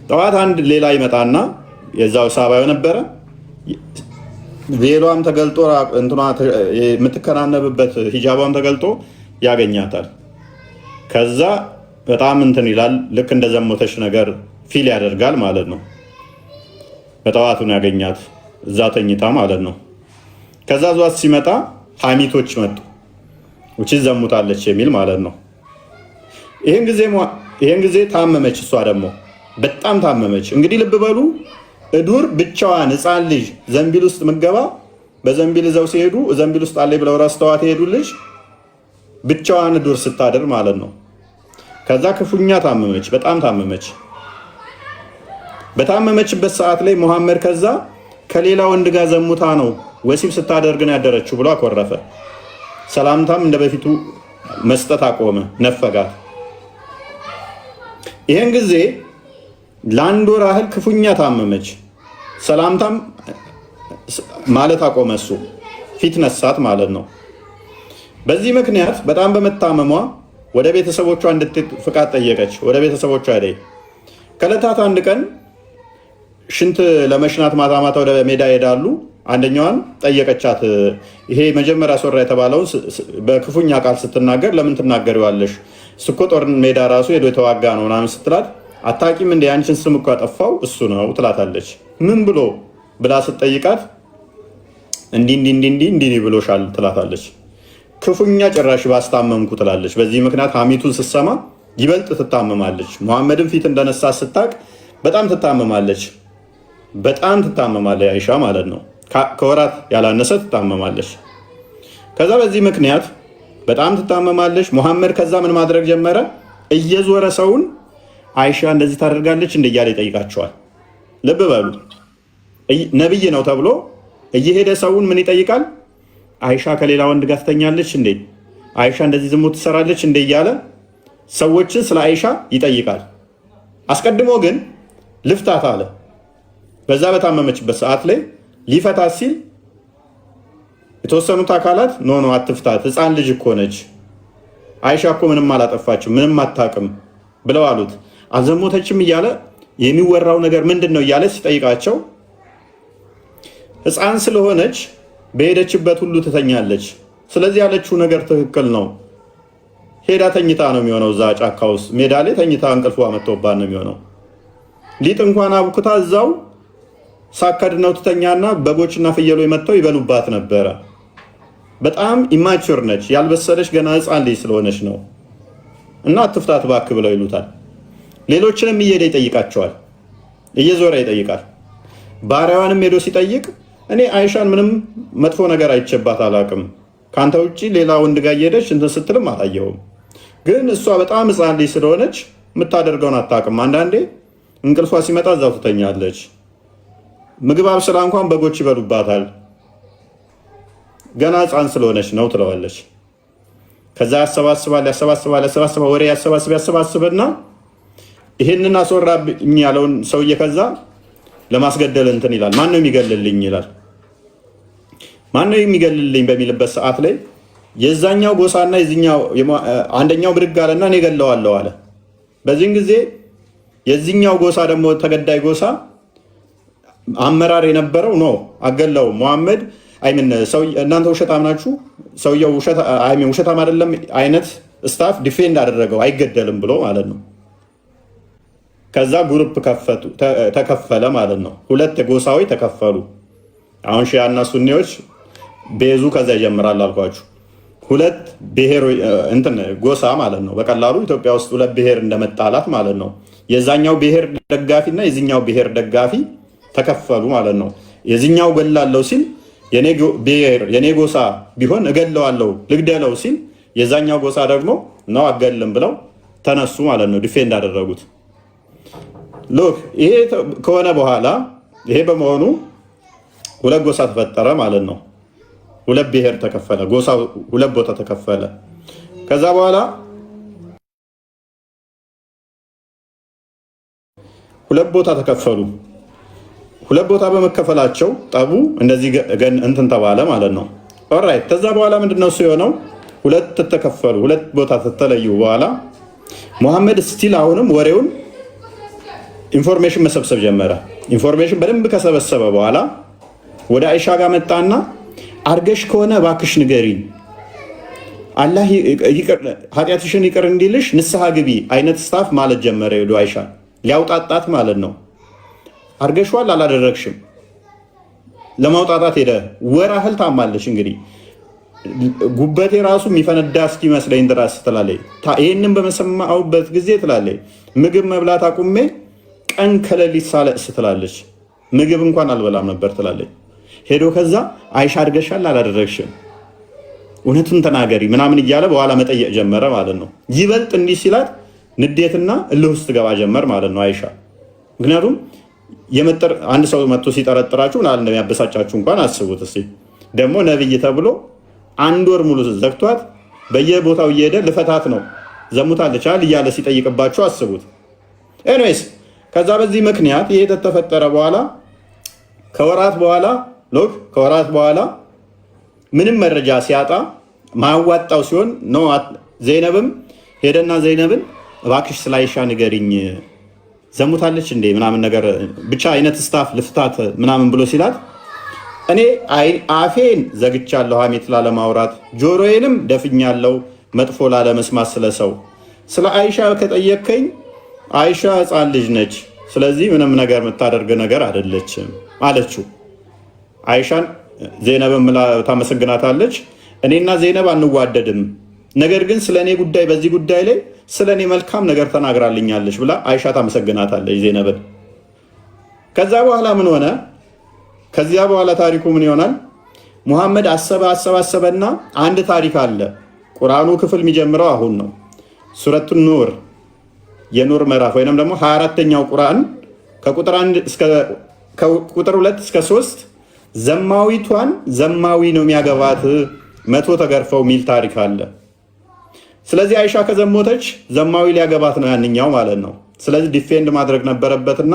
ጠዋት አንድ ሌላ ይመጣና የዛው ሳባዩ ነበረ ቬሏም ተገልጦ እንትኗ የምትከናነብበት ሂጃቧም ተገልጦ ያገኛታል። ከዛ በጣም እንትን ይላል። ልክ እንደዘሞተች ነገር ፊል ያደርጋል ማለት ነው። በጠዋቱን ያገኛት እዛ ተኝታ ማለት ነው። ከዛ ዟት ሲመጣ ሐሚቶች መጡ፣ ውጪ ዘሙታለች የሚል ማለት ነው። ይሄን ጊዜ ታመመች። እሷ ደግሞ በጣም ታመመች። እንግዲህ ልብ በሉ እዱር ብቻዋን ሕፃን ልጅ ዘንቢል ውስጥ ምገባ በዘንቢል ይዘው ሲሄዱ ዘንቢል ውስጥ አለ ብለው ረስተዋት ሄዱ። ልጅ ብቻዋን እዱር ስታድር ማለት ነው። ከዛ ክፉኛ ታመመች፣ በጣም ታመመች። በታመመችበት ሰዓት ላይ መሐመድ ከዛ ከሌላ ወንድ ጋር ዘሙታ ነው ወሲብ ስታደርግ ነው ያደረችው ብሎ አኮረፈ። ሰላምታም እንደ በፊቱ መስጠት አቆመ፣ ነፈጋት። ይሄን ጊዜ ለአንድ ወር ያህል ክፉኛ ታመመች። ሰላምታም ማለት አቆመ። እሱ ፊት ነሳት ማለት ነው። በዚህ ምክንያት በጣም በመታመሟ ወደ ቤተሰቦቿ እንድትሄድ ፍቃድ ጠየቀች። ወደ ቤተሰቦቿ ሄደ። ከዕለታት አንድ ቀን ሽንት ለመሽናት ማታ ማታ ወደ ሜዳ ይሄዳሉ። አንደኛዋን ጠየቀቻት። ይሄ መጀመሪያ ሶራ የተባለውን በክፉኛ ቃል ስትናገር ለምን ትናገሪዋለሽ? እሱ እኮ ጦር ሜዳ ራሱ ሄዶ የተዋጋ ነው ምናምን ስትላት አታቂም እንደ ያንቺን ስም እኮ ያጠፋው እሱ ነው ትላታለች። ምን ብሎ ብላ ስትጠይቃት እንዲህ ብሎሻል ትላታለች። ክፉኛ ጭራሽ ባስታመምኩ ትላለች። በዚህ ምክንያት ሐሚቱን ስትሰማ ይበልጥ ትታመማለች። መሐመድን ፊት እንደነሳ ስታቅ በጣም ትታመማለች። አይሻ ማለት ነው። ከወራት ያላነሰ ትታመማለች። ከዛ በዚህ ምክንያት በጣም ትታመማለች። መሐመድ ከዛ ምን ማድረግ ጀመረ? እየዞረ ሰውን አይሻ እንደዚህ ታደርጋለች እንደ እያለ ይጠይቃቸዋል። ልብ በሉ ነብይ ነው ተብሎ እየሄደ ሰውን ምን ይጠይቃል? አይሻ ከሌላ ወንድ ጋር ትተኛለች እንዴ? አይሻ እንደዚህ ዝሙት ትሰራለች እንደ እያለ ሰዎችን ስለ አይሻ ይጠይቃል። አስቀድሞ ግን ልፍታት አለ። በዛ በታመመችበት ሰዓት ላይ ሊፈታት ሲል የተወሰኑት አካላት ኖ አትፍታት፣ ሕፃን ልጅ እኮ ነች፣ አይሻ እኮ ምንም አላጠፋችም፣ ምንም አታውቅም ብለው አሉት። አልዘሞተችም እያለ የሚወራው ነገር ምንድን ነው እያለ ሲጠይቃቸው ሕፃን ስለሆነች በሄደችበት ሁሉ ትተኛለች። ስለዚህ ያለችው ነገር ትክክል ነው። ሄዳ ተኝታ ነው የሚሆነው። እዛ ጫካ ውስጥ ሜዳ ላይ ተኝታ እንቅልፏ መጥቶባት ነው የሚሆነው። ሊጥ እንኳን አብኩታ እዛው ሳከድነው ትተኛና በጎችና ፍየሎች መጥተው ይበሉባት ነበረ። በጣም ኢማቹር ነች፣ ያልበሰለች ገና ሕፃን ልጅ ስለሆነች ነው እና አትፍታት እባክህ ብለው ይሉታል። ሌሎችንም እየሄደ ይጠይቃቸዋል፣ እየዞረ ይጠይቃል። ባሪያዋንም ሄዶ ሲጠይቅ እኔ አይሻን ምንም መጥፎ ነገር አይቼባት አላውቅም፣ ከአንተ ውጭ ሌላ ወንድ ጋር እየሄደች እንትን ስትልም አላየሁም። ግን እሷ በጣም ሕፃን ልጅ ስለሆነች የምታደርገውን አታውቅም። አንዳንዴ እንቅልፏ ሲመጣ እዛው ትተኛለች። ምግብ አብስላ እንኳን በጎች ይበሉባታል። ገና ሕፃን ስለሆነች ነው ትለዋለች። ከዛ ያሰባስባል፣ ወሬ ያሰባስብና ይህንን አስወራብኝ ያለውን ሰውዬ ከዛ ለማስገደል እንትን ይላል። ማን ነው የሚገልልኝ ይላል። ማነው የሚገልልኝ በሚልበት ሰዓት ላይ የዛኛው ጎሳና የዚህኛው አንደኛው ብድግ አለና እኔ ገለዋለሁ አለ። በዚህን ጊዜ የዚህኛው ጎሳ ደግሞ ተገዳይ ጎሳ አመራር የነበረው ነው አገለው ሙሐመድ አይምን ሰው እናንተ ውሸታም ናችሁ፣ ሰውየው ውሸታም አይደለም አይነት ስታፍ ዲፌንድ አደረገው አይገደልም ብሎ ማለት ነው። ከዛ ግሩፕ ተከፈለ ማለት ነው። ሁለት ጎሳዎች ተከፈሉ። አሁን ሺያና ሱኒዎች ቤዙ ከዛ ይጀምራል አልኳችሁ። ሁለት ብሔር እንትን ጎሳ ማለት ነው። በቀላሉ ኢትዮጵያ ውስጥ ሁለት ብሔር እንደመጣላት ማለት ነው። የዛኛው ብሔር ደጋፊ እና የዚህኛው ብሔር ደጋፊ ተከፈሉ ማለት ነው። የዚህኛው ገላለው ሲል የኔ ጎሳ ቢሆን እገለዋለሁ ልግደለው ሲል የዛኛው ጎሳ ደግሞ ነው አገልም ብለው ተነሱ ማለት ነው። ዲፌንድ አደረጉት። ሎክ ይሄ ከሆነ በኋላ ይሄ በመሆኑ ሁለት ጎሳ ተፈጠረ ማለት ነው። ሁለት ብሔር ተከፈለ፣ ጎሳ ሁለት ቦታ ተከፈለ። ከዛ በኋላ ሁለት ቦታ ተከፈሉ። ሁለት ቦታ በመከፈላቸው ጠቡ እንደዚህ እንትን ተባለ ማለት ነው። ኦልራይት ከዛ በኋላ ምንድነው እሱ የሆነው? ሁለት ተከፈሉ። ሁለት ቦታ ተተለዩ በኋላ ሙሐመድ ስቲል አሁንም ወሬውን ኢንፎርሜሽን መሰብሰብ ጀመረ። ኢንፎርሜሽን በደንብ ከሰበሰበ በኋላ ወደ አይሻ ጋር መጣና አርገሽ ከሆነ እባክሽ ንገሪኝ፣ አላህ ኃጢአትሽን ይቅር እንዲልሽ ንስሐ ግቢ አይነት ስታፍ ማለት ጀመረ። ወደ አይሻ ሊያውጣጣት ማለት ነው። አርገሽዋል አላደረግሽም ለማውጣጣት ሄደ። ወር ያህል ታማለች። እንግዲህ ጉበቴ ራሱ የሚፈነዳ እስኪመስለኝ ድረስ ትላለች። ይህንን በመሰማሁበት ጊዜ ትላለች ምግብ መብላት አቁሜ ቀን ከሌሊት ሳለቅስ ትላለች። ምግብ እንኳን አልበላም ነበር ትላለች። ሄዶ ከዛ አይሻ አድርገሻል አላደረግሽም እውነቱን ተናገሪ ምናምን እያለ በኋላ መጠየቅ ጀመረ ማለት ነው። ይበልጥ እንዲህ ሲላት ንዴትና እልህ ውስጥ ገባ ጀመር ማለት ነው አይሻ። ምክንያቱም አንድ ሰው መጥቶ ሲጠረጥራችሁ ምናምን እንደሚያበሳጫችሁ እንኳን አስቡት እስኪ። ደግሞ ነብይ ተብሎ 1 ወር ሙሉ ዘግቷት በየቦታው እየሄደ ልፈታት ነው ዘሙታለች እያለ ሲጠይቅባችሁ አስቡት። ኤኒዌይስ ከዛ በዚህ ምክንያት ይሄ ተፈጠረ። በኋላ ከወራት በኋላ ምንም መረጃ ሲያጣ ማዋጣው ሲሆን ነው ዘይነብም ሄደና ዘይነብን እባክሽ ስለ አይሻ ንገሪኝ ዘሙታለች እንዴ ምናምን ነገር ብቻ አይነት ስታፍ ልፍታት ምናምን ብሎ ሲላት እኔ አፌን ዘግቻለሁ ሐሜት ላለማውራት ጆሮዬንም ደፍኛለሁ መጥፎ ላለመስማት ስለሰው ስለ አይሻ ከጠየቀኝ አይሻ ሕፃን ልጅ ነች፣ ስለዚህ ምንም ነገር የምታደርግ ነገር አይደለችም አለችው። አይሻን ዘይነብም ታመሰግናታለች። እኔና ዘይነብ አንዋደድም፣ ነገር ግን ስለኔ ጉዳይ በዚህ ጉዳይ ላይ ስለኔ መልካም ነገር ተናግራልኛለች ብላ አይሻ ታመሰግናታለች ዘይነብን። ከዛ በኋላ ምን ሆነ? ከዚያ በኋላ ታሪኩ ምን ይሆናል? ሙሐመድ አሰባሰበና አንድ ታሪክ አለ። ቁርአኑ ክፍል የሚጀምረው አሁን ነው። ሱረቱ ኑር የኑር ምዕራፍ ወይንም ደግሞ 24ኛው ቁርአን ከቁጥር 2 እስከ 3 ዘማዊቷን ዘማዊ ነው የሚያገባት 100 ተገርፈው ሚል ታሪክ አለ። ስለዚህ አይሻ ከዘሞተች ዘማዊ ሊያገባት ነው ያንኛው ማለት ነው። ስለዚህ ዲፌንድ ማድረግ ነበረበትና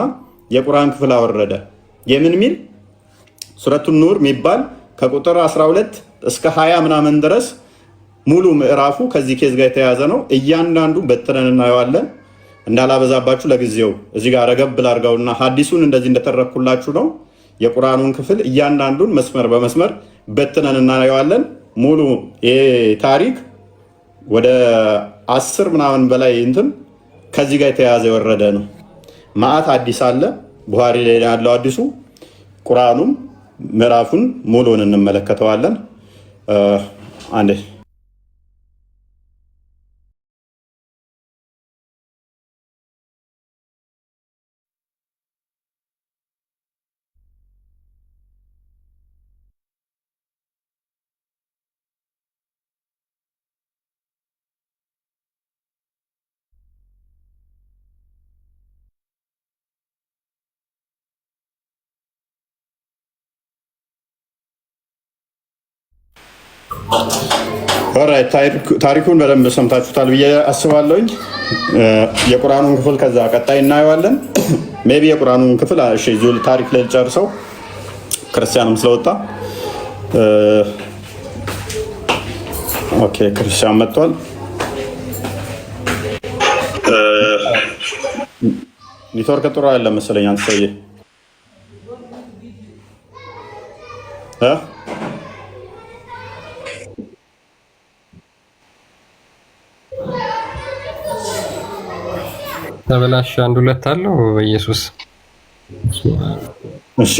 የቁርአን ክፍል አወረደ። የምን ሚል? ሱረቱ ኑር የሚባል ከቁጥር 12 እስከ 20 ምናምን ድረስ ሙሉ ምዕራፉ ከዚህ ኬዝ ጋር የተያያዘ ነው። እያንዳንዱ በትነን እናየዋለን። እንዳላበዛባችሁ ለጊዜው እዚህ ጋር ረገብ ላድርገውና ሐዲሱን እንደዚህ እንደተረኩላችሁ ነው። የቁርአኑን ክፍል እያንዳንዱን መስመር በመስመር በትነን እናየዋለን። ሙሉ ይሄ ታሪክ ወደ 10 ምናምን በላይ እንትን ከዚህ ጋር የተያያዘ የወረደ ነው። ማአት አዲስ አለ ቡሃሪ ላይ ያለው አዲሱ ቁርአኑም ምዕራፉን ሙሉን እንመለከተዋለን። አንዴ ታሪኩን በደንብ ሰምታችሁታል ብዬ አስባለሁኝ። የቁርአኑን ክፍል ከዛ ቀጣይ እናየዋለን። ሜይ ቢ የቁርአኑን ክፍል ታሪክ ላይ ልጨርሰው ክርስቲያንም ስለወጣ ኦኬ ክርስቲያን መጥቷል። ኔትወርክ ጥሩ አይደለም መሰለኝ። አንተ ሰውዬ ተበላሽ። አንድ ሁለት አለው በኢየሱስ። እሺ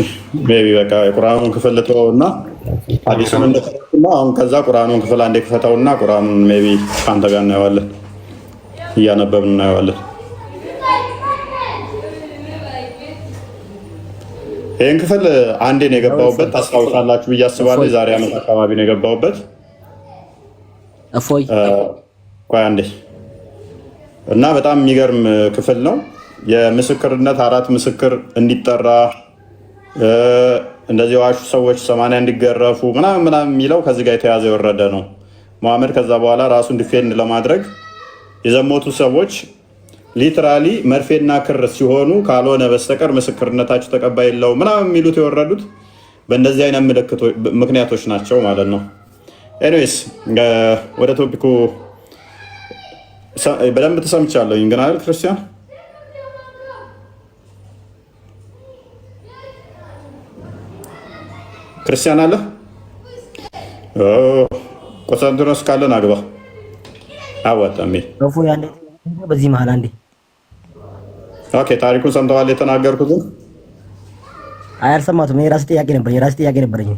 ሜቢ በቃ የቁርአኑን ክፍል ልተወውና ሐዲሱን እንደተረኩና አሁን ከዛ ቁርአኑን ክፍል አንዴ ክፈተውና ቁርአኑን ሜቢ ካንተ ጋር እናየዋለን፣ እያነበብን እናየዋለን። ይህን ክፍል አንዴ ነው የገባሁበት፣ ታስታውሳላችሁ ብዬ አስባለሁ። የዛሬ ዓመት አካባቢ ነው የገባሁበት። እፎይ ቆይ አንዴ እና በጣም የሚገርም ክፍል ነው። የምስክርነት 4 ምስክር እንዲጠራ እንደዚህ ዋሹ ሰዎች 80 እንዲገረፉ ምናምን የሚለው ከዚህ ጋር የተያዘ የወረደ ነው። መሐመድ ከዛ በኋላ ራሱን ዲፌንድ ለማድረግ የዘሞቱ ሰዎች ሊትራሊ መርፌና ክር ሲሆኑ ካልሆነ በስተቀር ምስክርነታቸው ተቀባይ የለው ምናምን የሚሉት የወረዱት በእንደዚህ አይነት ምክንያቶች ናቸው ማለት ነው። ኤኒዌይስ ወደ ቶፒኩ በደንብ ተሰምቻለሁኝ ግን አይደል ክርስቲያን ክርስቲያን አለ ቆንስታንቲኖስ ካለን አግባ አዋጣሚ በዚህ መሀል አንዴ ኦኬ ታሪኩን ሰምተዋል የተናገርኩትን? አይ አልሰማሁትም። የራስ ጥያቄ ነበረኝ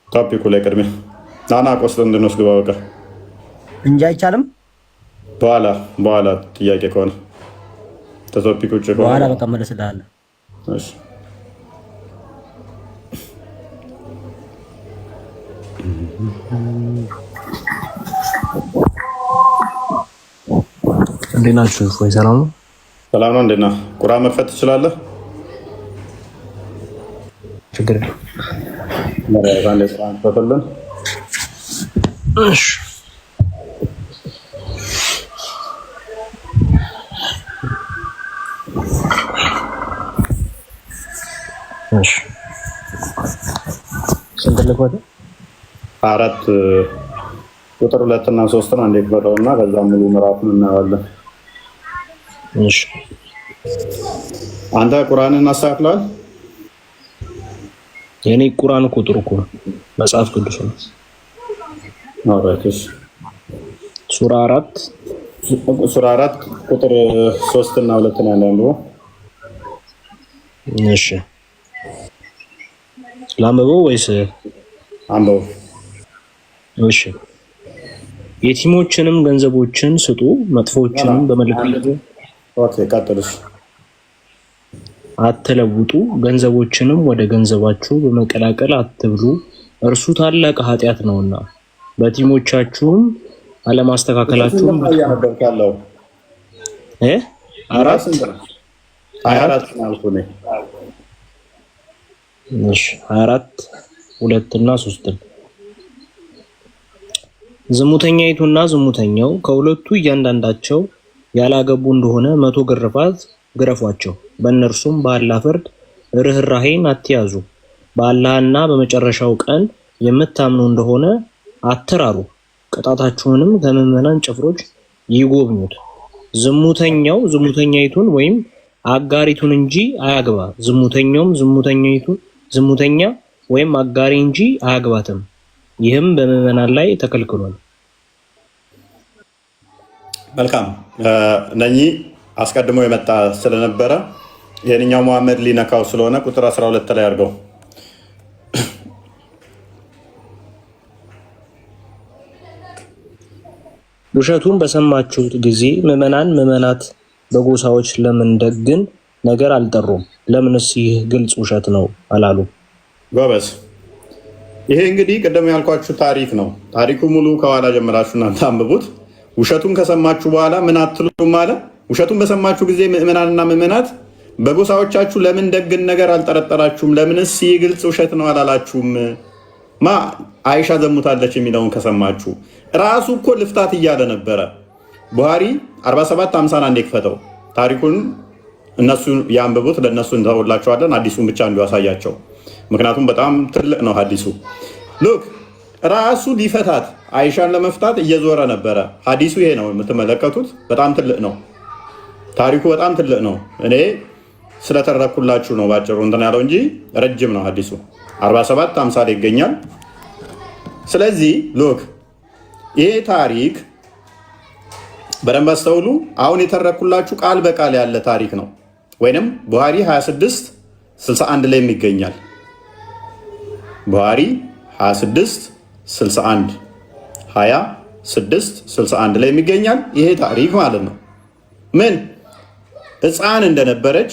ቶፒኩ ላይ ቅድሚያ ናና ቆንስታንቲኖስ ግባ በቃ እንጂ አይቻልም። በኋላ ጥያቄ ከሆነ ተቶፒክ ውጭ ከሆነ በኋላ በቃ መለስልሃለሁ። እሺ እንዴት ናችሁ? ወይ ሰላም ነው? ሰላም ነው። እንዴት ነህ? ቁርአን መክፈት ትችላለህ? ችግር የለም። እሺ እሺ ስንት ልቆጥ 4 ቁጥር 2 እና 3 ነው። እንዴት በረውና ከዛ ሙሉ ምዕራፉን እናያለን። እሺ አንተ ቁርአንን አስተካክለዋል? የኔ ቁርአን ቁጥር እኮ መጽሐፍ ቅዱስ ነው። አራክስ ሱራ 4 ቁጥር 3 እና 2 ነው ያለው። እሺ ላምበው ወይስ አንበው? እሺ የቲሞችንም ገንዘቦችን ስጡ፣ መጥፎችንም በመልካም ኦኬ ቀጥልሽ። አትለውጡ፣ ገንዘቦችንም ወደ ገንዘባችሁ በመቀላቀል አትብሉ፣ እርሱ ታላቅ ኃጢአት ነውና። በቲሞቻችሁም አለማስተካከላችሁም ያነበርካለው አራት ማለት ነው። እሺ 24 2 እና 3 ዝሙተኛይቱና ዝሙተኛው ከሁለቱ እያንዳንዳቸው ያላገቡ እንደሆነ 100 ግርፋት ግረፏቸው። በእነርሱም በአላህ ፍርድ ርህራሄን አትያዙ። በአላህና በመጨረሻው ቀን የምታምኑ እንደሆነ አትራሩ። ቅጣታችሁንም ከምዕመናን ጭፍሮች ይጎብኙት። ዝሙተኛው ዝሙተኛይቱን ወይም አጋሪቱን እንጂ አያግባ። ዝሙተኛውም ዝሙተኛ ወይም አጋሪ እንጂ አያግባትም። ይህም በምዕመናን ላይ ተከልክሏል። መልካም ነኚህ አስቀድሞ የመጣ ስለነበረ የኛው መሐመድ ሊነካው ስለሆነ ቁጥር 12 ላይ አድርገው። ውሸቱን በሰማችሁት ጊዜ ምዕመናት በጎሳዎች ለምን ደግን ነገር አልጠሩም? ለምንስ ይህ ግልጽ ውሸት ነው አላሉ? ጎበዝ። ይሄ እንግዲህ ቅድም ያልኳችሁ ታሪክ ነው። ታሪኩ ሙሉ ከኋላ ጀምራችሁ እናንተ አንብቡት። ውሸቱን ከሰማችሁ በኋላ ምን አትሉም አለ። ውሸቱን በሰማችሁ ጊዜ ምዕመናንና ምዕመናት በጎሳዎቻችሁ ለምን ደግን ነገር አልጠረጠራችሁም? ለምንስ ይህ ግልጽ ውሸት ነው አላላችሁም? አይሻ ዘሙታለች የሚለውን ከሰማችሁ ራሱ እኮ ልፍታት እያለ ነበረ። ቡሃሪ 4751 የክፈተው ታሪኩን እነሱ ያንብቡት። ለእነሱ እንተውላቸዋለን። አዲሱን ብቻ እንዲያሳያቸው፣ ምክንያቱም በጣም ትልቅ ነው ሀዲሱ። ሉክ ራሱ ሊፈታት አይሻን ለመፍታት እየዞረ ነበረ። ሀዲሱ ይሄ ነው የምትመለከቱት። በጣም ትልቅ ነው ታሪኩ፣ በጣም ትልቅ ነው። እኔ ስለተረኩላችሁ ነው ባጭሩ እንትን ያለው እንጂ ረጅም ነው ሀዲሱ። 47 50 ላይ ይገኛል። ስለዚህ ሎክ ይሄ ታሪክ በደንብ አስተውሉ። አሁን የተረኩላችሁ ቃል በቃል ያለ ታሪክ ነው፣ ወይንም ቡሃሪ 26 61 ላይ ይገኛል። ቡሃሪ 26 61 26 61 ላይ ይገኛል። ይሄ ታሪክ ማለት ነው ምን ሕፃን እንደነበረች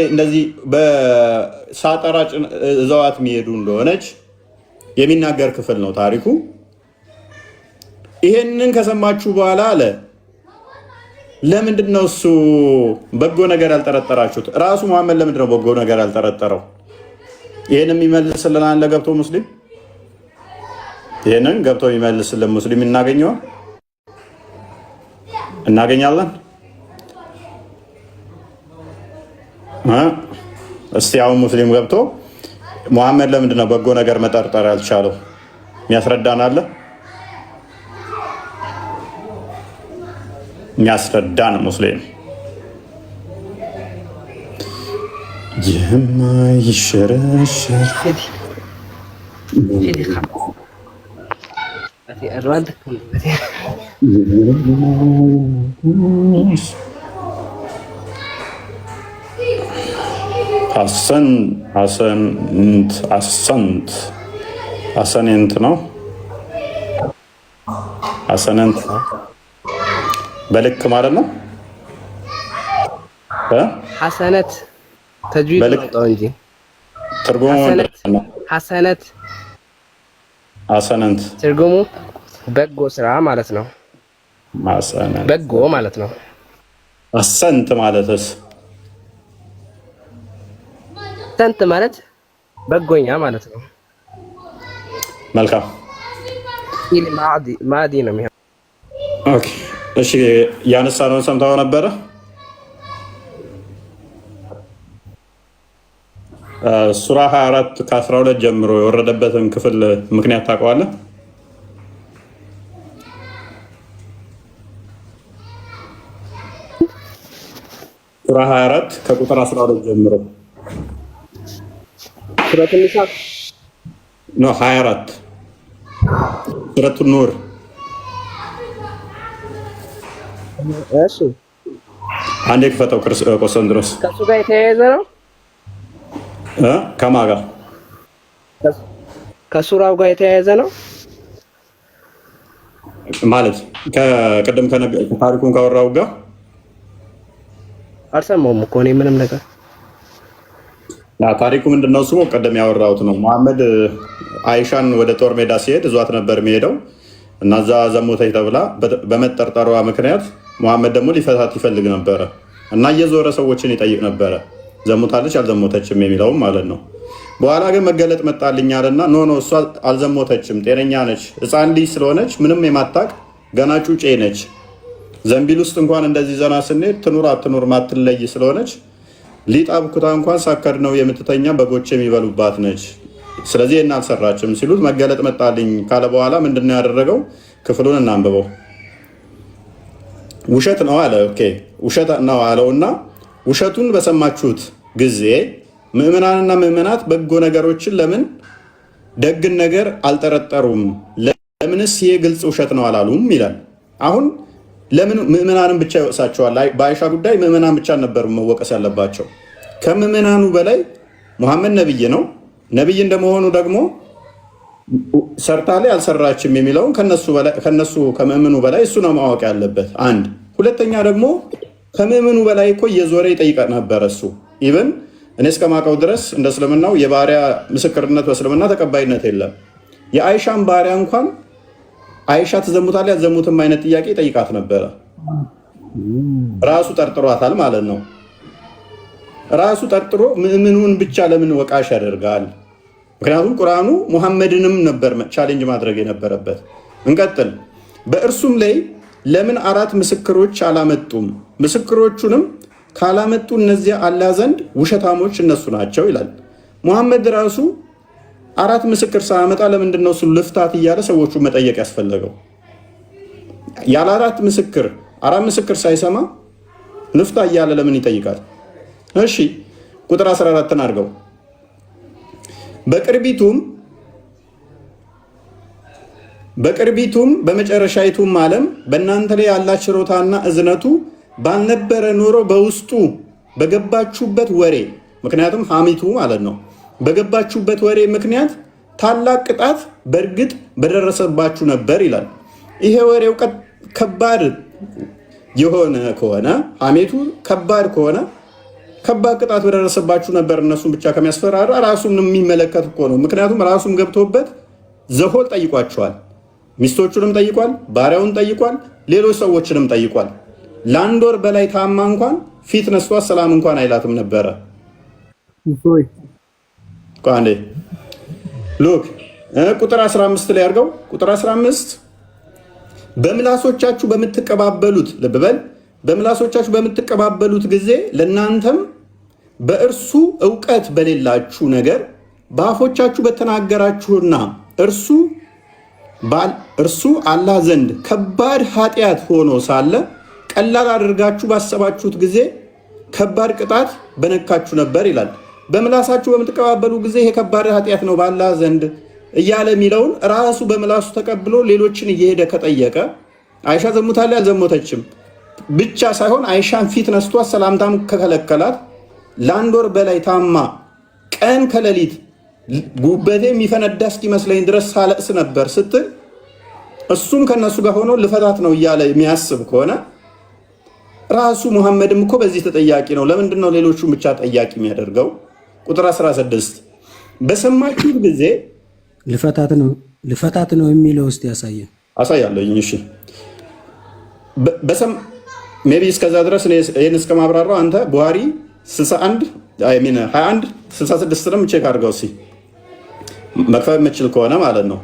እንደዚህ በሳጠራ እዛዋት የሚሄዱ እንደሆነች የሚናገር ክፍል ነው ታሪኩ። ይሄንን ከሰማችሁ በኋላ አለ ለምንድን ነው እሱ በጎ ነገር ያልጠረጠራችሁት? ራሱ መሐመድ ለምንድን ነው በጎ ነገር ያልጠረጠረው? ይሄንን የሚመልስልን አለ ገብቶ ሙስሊም? ይሄንን ገብቶ የሚመልስልን ሙስሊም እናገኛለን? እስቲ አሁን ሙስሊም ገብቶ መሐመድ ለምንድን ነው በጎ ነገር መጠርጠር ያልቻለው የሚያስረዳን አለ? የሚያስረዳን ሙስሊም የማይሸረሸር ሐሰንት ነው። ሐሰንት በልክ ማለት ነው። ሐሰነት ተጅዊድ ነው እንጂ ትርጉሙ ሐሰነት ትርጉሙ በጎ ስራ ማለት ነው። በጎ ማለት ነው። ሐሰንት ማለትስ ሰንት ማለት በጎኛ ማለት ነው። መልካም ማዲ ነው የሚሆነው። ኦኬ እሺ፣ ያነሳነውን ሰምተው ነበረ። ሱራ 24 ከ12 ጀምሮ የወረደበትን ክፍል ምክንያት ታውቀዋለህ? ሱራ 24 ከቁጥር 12 ጀምሮ ሱረቱ ኒሳ ነው። 24 ሱረቱ ኑር። እሺ አንዴ ክፈተው ቆስጠንጢኖስ። ከሱ ጋር የተያያዘ ነው። ከማን ጋር? ከሱራው ጋር የተያያዘ ነው ማለት ከቅድም ታሪኩን ካወራው ጋር አልሰማሁም እኮ እኔ ምንም ነገር። ታሪኩ ምንድነው? እሱ ቀደም ያወራሁት ነው። መሐመድ አይሻን ወደ ጦር ሜዳ ሲሄድ እዟት ነበር የሚሄደው እና እዛ ዘሞተች ተብላ በመጠርጠሯ ምክንያት መሐመድ ደግሞ ሊፈታት ይፈልግ ነበረ እና እየዞረ ሰዎችን ይጠይቅ ነበረ ዘሞታለች አልዘሞተችም የሚለውም ማለት ነው። በኋላ ግን መገለጥ መጣልኝ አለና ኖ እሷ አልዘሞተችም፣ ጤነኛ ነች፣ ሕፃን ልጅ ስለሆነች ምንም የማታቅ ገና ጩጬ ነች። ዘንቢል ውስጥ እንኳን እንደዚህ ዘና ስንሄድ ትኑር አትኑር ማትለይ ስለሆነች ሊጣብኩታ እንኳን ሳከድ ነው የምትተኛ በጎች የሚበሉባት ነች። ስለዚህ እና አልሰራችም ሲሉት መገለጥ መጣልኝ ካለ በኋላ ምንድነው ያደረገው? ክፍሉን እናንብበው። ውሸት ነው አለ። ኦኬ ውሸት ነው አለውና ውሸቱን በሰማችሁት ጊዜ ምዕመናንና ምዕመናት በጎ ነገሮችን ለምን ደግን ነገር አልጠረጠሩም? ለምንስ ይሄ ግልጽ ውሸት ነው አላሉም ይላል። አሁን ለምን ምዕመናንን ብቻ ይወቅሳቸዋል? በአይሻ ጉዳይ ምዕመናን ብቻ ነበር መወቀስ ያለባቸው። ከምዕመናኑ በላይ ሙሐመድ ነብይ ነው። ነብይ እንደመሆኑ ደግሞ ሰርታ ላይ አልሰራችም የሚለውን ከነሱ ከምዕመኑ በላይ እሱ ነው ማወቅ ያለበት። አንድ ሁለተኛ ደግሞ ከምዕመኑ በላይ እኮ እየዞረ ይጠይቅ ነበር እሱ። ኢቨን እኔ እስከማውቀው ድረስ እንደ እስልምናው የባሪያ ምስክርነት በእስልምና ተቀባይነት የለም። የአይሻን ባሪያ እንኳን አይሻ ትዘሙታለች አትዘሙትም አይነት ጥያቄ ጠይቃት ነበረ። ራሱ ጠርጥሯታል ማለት ነው። ራሱ ጠርጥሮ ምዕመኑን ብቻ ለምን ወቃሽ ያደርጋል? ምክንያቱም ቁርአኑ ሙሐመድንም ነበር ቻሌንጅ ማድረግ የነበረበት። እንቀጥል። በእርሱም ላይ ለምን 4 ምስክሮች አላመጡም? ምስክሮቹንም ካላመጡ እነዚያ አላህ ዘንድ ውሸታሞች እነሱ ናቸው ይላል። ሙሐመድ ራሱ 4 ምስክር ሳያመጣ ለምንድን ነው እሱ ልፍታት እያለ ሰዎቹ መጠየቅ ያስፈለገው? ያለ 4 ምስክር ሳይሰማ ልፍታ እያለ ለምን ይጠይቃል? እሺ ቁጥር 14 አድርገው። በቅርቢቱም በመጨረሻይቱም ዓለም በእናንተ ላይ ያላች ችሮታና እዝነቱ ባልነበረ ኖሮ በውስጡ በገባችሁበት ወሬ፣ ምክንያቱም ሐሚቱ ማለት ነው፣ በገባችሁበት ወሬ ምክንያት ታላቅ ቅጣት በእርግጥ በደረሰባችሁ ነበር ይላል። ይሄ ወሬው ከባድ የሆነ ከሆነ ሐሜቱ ከባድ ከሆነ ከባድ ቅጣት በደረሰባችሁ ነበር። እነሱን ብቻ ከሚያስፈራራ ራሱን የሚመለከት እኮ ነው። ምክንያቱም ራሱም ገብቶበት ዘሆል ጠይቋቸዋል። ሚስቶቹንም ጠይቋል፣ ባሪያውን ጠይቋል፣ ሌሎች ሰዎችንም ጠይቋል። ለአንድ ወር በላይ ታማ እንኳን ፊት ነስቷት ሰላም እንኳን አይላትም ነበረ። ሉክ ቁጥር 15 ላይ አድርገው። ቁጥር 15 በምላሶቻችሁ በምትቀባበሉት ልብ በል፣ በምላሶቻችሁ በምትቀባበሉት ጊዜ ለእናንተም በእርሱ እውቀት በሌላችሁ ነገር በአፎቻችሁ በተናገራችሁና እርሱ አላህ ዘንድ ከባድ ኃጢአት ሆኖ ሳለ ቀላል አድርጋችሁ ባሰባችሁት ጊዜ ከባድ ቅጣት በነካችሁ ነበር ይላል። በምላሳችሁ በምትቀባበሉ ጊዜ ይሄ ከባድ ኃጢአት ነው በአላህ ዘንድ እያለ የሚለውን ራሱ በምላሱ ተቀብሎ ሌሎችን እየሄደ ከጠየቀ አይሻ ዘሙታለች አልዘሞተችም ብቻ ሳይሆን አይሻን ፊት ነስቷት ሰላምታም ከከለከላት ለአንድ ወር በላይ ታማ ቀን ከሌሊት ጉበቴ የሚፈነዳ እስኪመስለኝ ድረስ ሳለቅስ ነበር ስትል እሱም ከነሱ ጋር ሆኖ ልፈታት ነው እያለ የሚያስብ ከሆነ ራሱ ሙሐመድም እኮ በዚህ ተጠያቂ ነው። ለምንድን ነው ሌሎቹን ብቻ ጠያቂ የሚያደርገው? ቁጥር 16 በሰማችሁት ጊዜ ልፈታት ነው የሚለው ውስጥ ያሳየን አሳያለሁኝ። እሺ ሜቢ እስከዛ ድረስ ይህን እስከማብራራው አንተ ቡሃሪ 21 66 ቼክ አድርገው እስኪ መክፈል የምችል ከሆነ ማለት ነው።